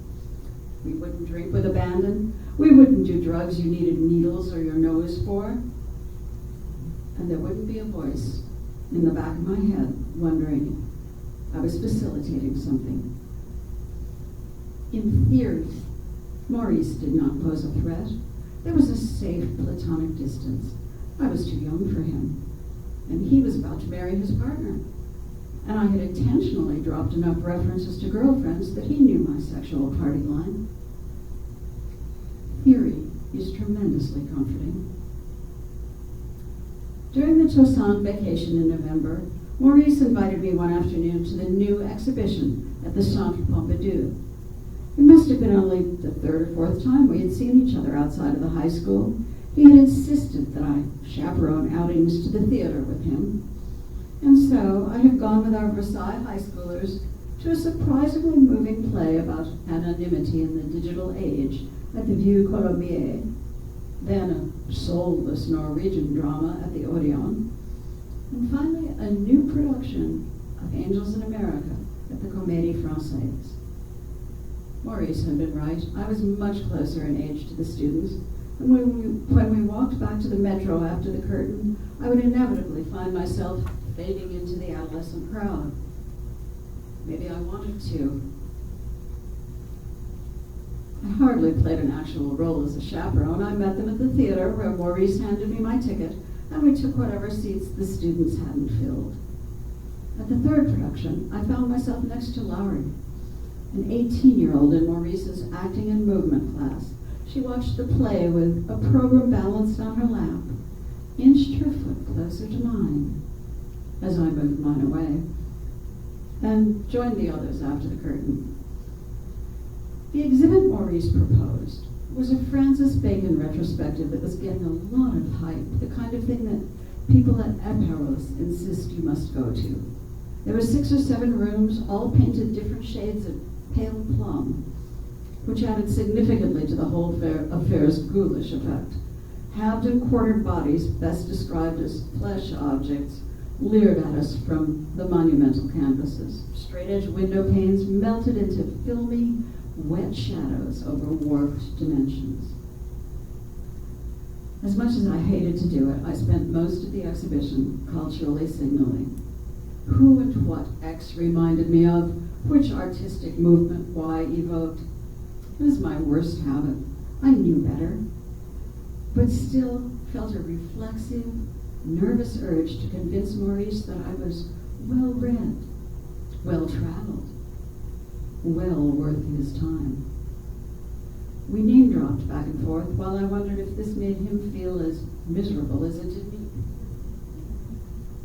We wouldn't drink with abandon. We wouldn't do drugs you needed needles or your nose for. And there wouldn't be a voice in the back of my head wondering I was facilitating something. In theory, Maurice did not pose a threat. There was a safe platonic distance. I was too young for him, and he was about to marry his partner. And I had intentionally dropped enough references to girlfriends that he knew my sexual party line. Theory is tremendously comforting. During the Toussaint vacation in November, Maurice invited me one afternoon to the new exhibition at the Centre Pompidou. It must have been only the 3rd or 4th time we had seen each other outside of the high school. He had insisted that I chaperone outings to the theater with him. And so I had gone with our Versailles high schoolers to a surprisingly moving play about anonymity in the digital age at the Vieux Colombier, then a soulless Norwegian drama at the Odeon, and finally a new production of Angels in America at the Comédie Française. Maurice had been right. I was much closer in age to the students, and when we walked back to the metro after the curtain, I would inevitably find myself fading into the adolescent crowd. Maybe I wanted to. I hardly played an actual role as a chaperone. I met them at the theater where Maurice handed me my ticket, and we took whatever seats the students hadn't filled. At the 3rd production, I found myself next to Laurie, an 18-year-old in Maurice's acting and movement class. She watched the play with a program balanced on her lap, inched her foot closer to mine as I moved mine away, and joined the others after the curtain. The exhibit Maurice proposed was a Francis Bacon retrospective that was getting a lot of hype, the kind of thing that people at Eperos insist you must go to. There were 6 or 7 rooms, all painted different shades of pale plum, which added significantly to the whole affair's ghoulish effect. Halved and quartered bodies, best described as flesh objects, leered at us from the monumental canvases. Straight-edge window panes melted into filmy, wet shadows over warped dimensions. As much as I hated to do it, I spent most of the exhibition culturally signaling. Who and what X reminded me of, which artistic movement Y evoked. It was my worst habit. I knew better, but still felt a reflexive, nervous urge to convince Maurice that I was well-read, well-traveled, well worth his time. We name-dropped back and forth while I wondered if this made him feel as miserable as it did me.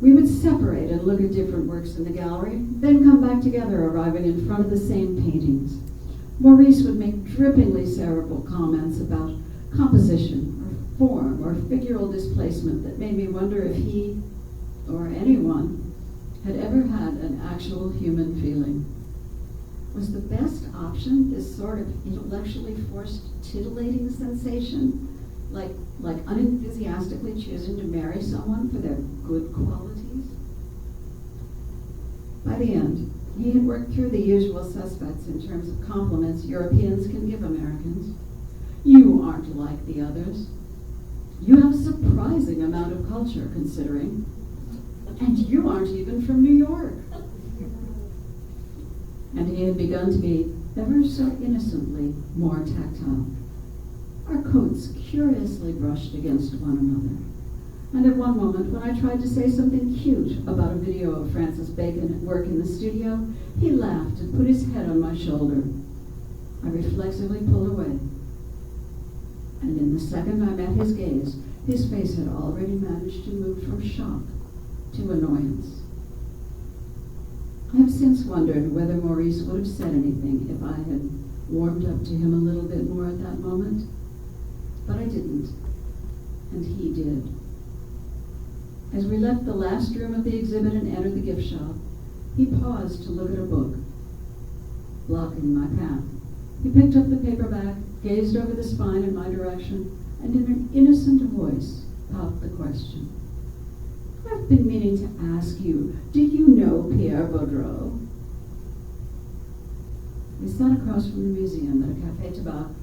We would separate and look at different works in the gallery, then come back together, arriving in front of the same paintings. Maurice would make drippingly cerebral comments about composition or form or figural displacement that made me wonder if he, or anyone, had ever had an actual human feeling. Was the best option this sort of intellectually forced titillating sensation, like unenthusiastically choosing to marry someone for their good qualities? By the end, he had worked through the usual suspects in terms of compliments Europeans can give Americans. You aren't like the others. You have a surprising amount of culture, considering. And you aren't even from New York. And he had begun to be ever so innocently more tactile. Our coats curiously brushed against one another. And at one moment, when I tried to say something cute about a video of Francis Bacon at work in the studio, he laughed and put his head on my shoulder. I reflexively pulled away. And in the second I met his gaze, his face had already managed to move from shock to annoyance. I have since wondered whether Maurice would have said anything if I had warmed up to him a little bit more at that moment. But I didn't, and he did. As we left the last room of the exhibit and entered the gift shop, he paused to look at a book, blocking my path. He picked up the paperback, gazed over the spine in my direction, and in an innocent voice popped the question. I've been meaning to ask you, do you know Pierre Baudreau? We sat across from the museum at a café tabac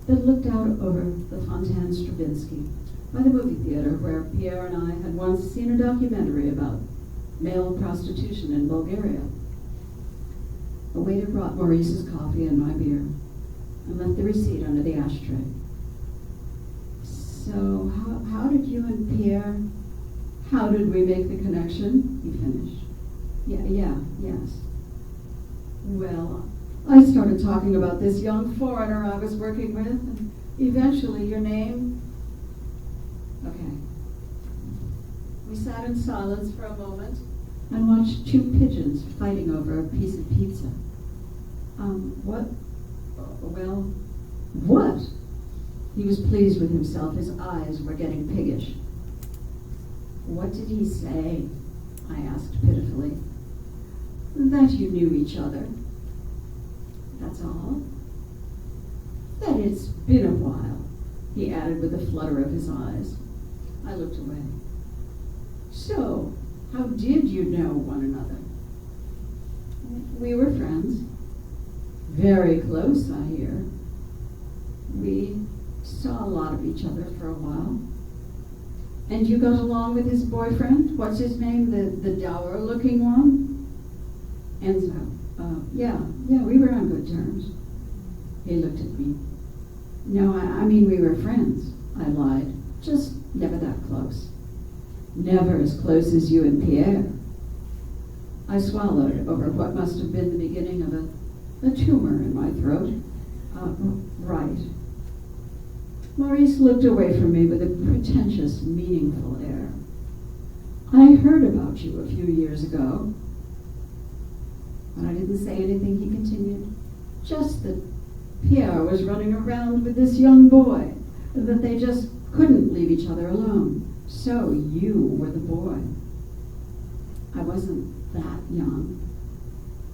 that looked out over the Fontaine Stravinsky by the movie theater where Pierre and I had once seen a documentary about male prostitution in Bulgaria. A waiter brought Maurice's coffee and my beer and left the receipt under the ashtray. So how did you and Pierre, how did we make the connection? He finished. Yes. Well, I started talking about this young foreigner I was working with, and eventually your name. Okay. We sat in silence for a moment and watched two pigeons fighting over a piece of pizza. What? Well, what? He was pleased with himself. His eyes were getting piggish. What did he say? I asked pitifully. That you knew each other. That's all? That it's been a while, he added with a flutter of his eyes. I looked away. So, how did you know one another? We were friends. Very close, I hear. We saw a lot of each other for a while. And you got along with his boyfriend? What's his name? The dour-looking one? Enzo. Yeah, we were on good terms. He looked at me. No, I mean we were friends. I lied. Just never that close. Never as close as you and Pierre. I swallowed over what must have been the beginning of a tumor in my throat. Right. Maurice looked away from me with a pretentious, meaningful air. I heard about you a few years ago. When I didn't say anything, he continued, just that Pierre was running around with this young boy, that they just couldn't leave each other alone. So you were the boy. I wasn't that young.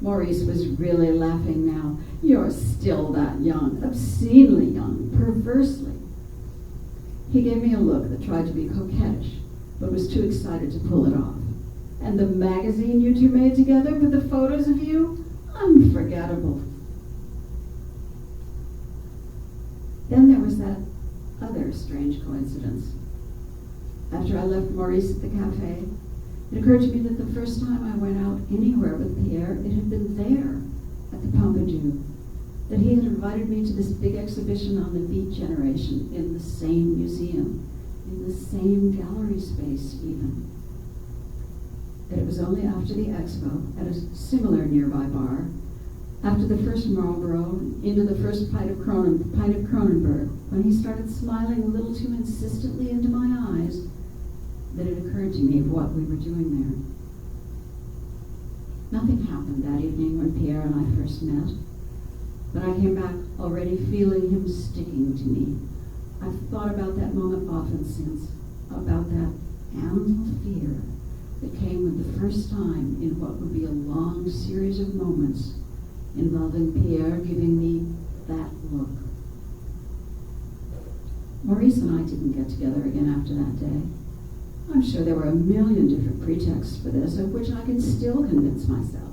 Maurice was really laughing now. You're still that young, obscenely young, perversely. He gave me a look that tried to be coquettish, but was too excited to pull it off. And the magazine you two made together with the photos of you? Unforgettable. Then there was that other strange coincidence. After I left Maurice at the cafe, it occurred to me that the first time I went out anywhere with Pierre, it had been there, at the Pompidou, that he had invited me to this big exhibition on the Beat Generation in the same museum, in the same gallery space even. That it was only after the expo, at a similar nearby bar, after the first Marlboro, into the first pint of Kronenberg, when he started smiling a little too insistently into my eyes, that it occurred to me what we were doing there. Nothing happened that evening when Pierre and I first met. But I came back already feeling him sticking to me. I've thought about that moment often since, about that animal fear that came with the first time in what would be a long series of moments involving Pierre giving me that look. Maurice and I didn't get together again after that day. I'm sure there were a million different pretexts for this, of which I can still convince myself.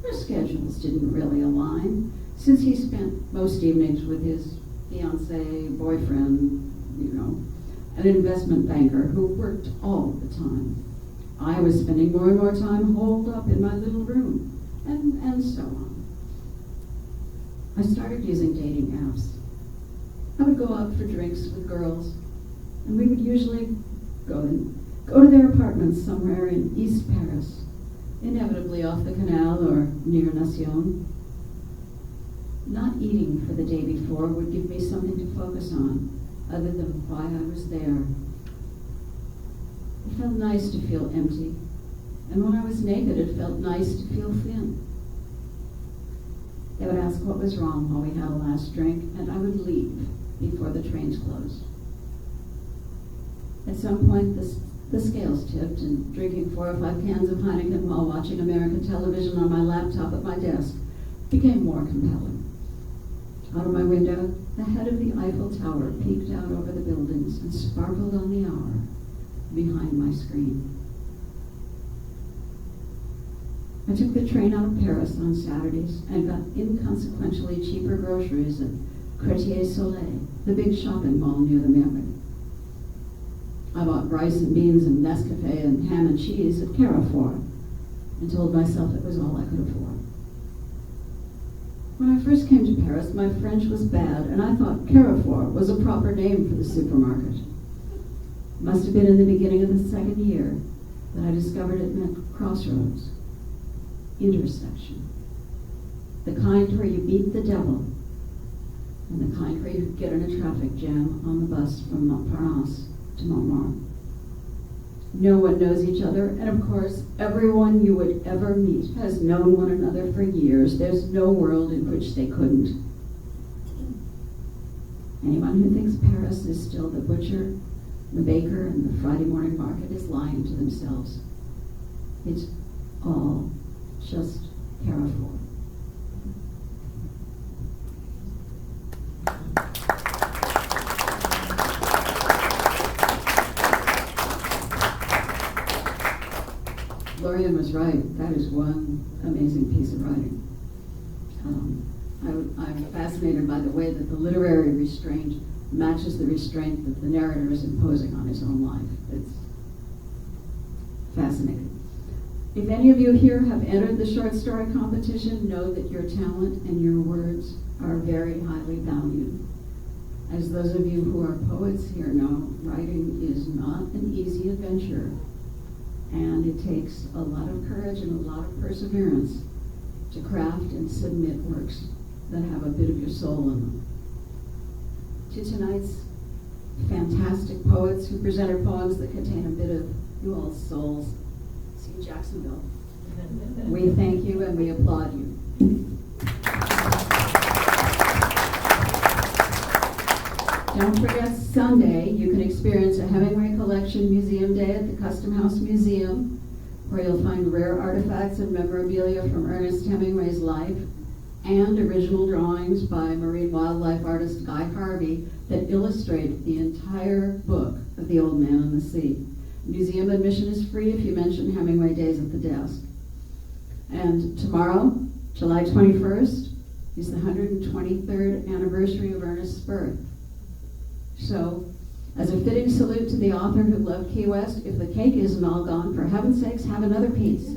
Our schedules didn't really align, since he spent most evenings with his fiancé, boyfriend, an investment banker who worked all the time. I was spending more and more time holed up in my little room, and so on. I started using dating apps. I would go out for drinks with girls, and we would usually go to their apartments somewhere in East Paris, inevitably off the canal or near Nation. Not eating for the day before would give me something to focus on, other than why I was there. It felt nice to feel empty, and when I was naked, it felt nice to feel thin. They would ask what was wrong while we had a last drink, and I would leave before the trains closed. At some point, the scales tipped, and drinking 4 or 5 cans of Heineken while watching American television on my laptop at my desk became more compelling. Out of my window, the head of the Eiffel Tower peeked out over the buildings and sparkled on the hour behind my screen. I took the train out of Paris on Saturdays and got inconsequentially cheaper groceries at Quartier Soleil, the big shopping mall near the Merrick. I bought rice and beans and Nescafe and ham and cheese at Carrefour and told myself it was all I could afford. When I first came to Paris, my French was bad, and I thought Carrefour was a proper name for the supermarket. It must have been in the beginning of the second year that I discovered it meant crossroads, intersection, the kind where you beat the devil, and the kind where you get in a traffic jam on the bus from Montparnasse to Montmartre. No one knows each other, and of course, everyone you would ever meet has known one another for years. There's no world in which they couldn't. Anyone who thinks Paris is still the butcher, the baker, and the Friday morning market is lying to themselves. It's all just Carrefour. Lorian was right. That is one amazing piece of writing. I'm fascinated by the way that the literary restraint matches the restraint that the narrator is imposing on his own life. It's fascinating. If any of you here have entered the short story competition, know that your talent and your words are very highly valued. As those of you who are poets here know, writing is not an easy adventure. And it takes a lot of courage and a lot of perseverance to craft and submit works that have a bit of your soul in them. To tonight's fantastic poets who presented poems that contain a bit of you all's souls, see you, Jacksonville. We thank you and we applaud you. Don't forget, Sunday, you can experience a Hemingway Collection Museum Day at the Custom House Museum, where you'll find rare artifacts and memorabilia from Ernest Hemingway's life, and original drawings by marine wildlife artist Guy Harvey that illustrate the entire book of The Old Man and the Sea. Museum admission is free if you mention Hemingway Days at the desk. And tomorrow, July 21st, is the 123rd anniversary of Ernest's birth. So, as a fitting salute to the author who loved Key West, if the cake isn't all gone, for heaven's sakes, have another piece.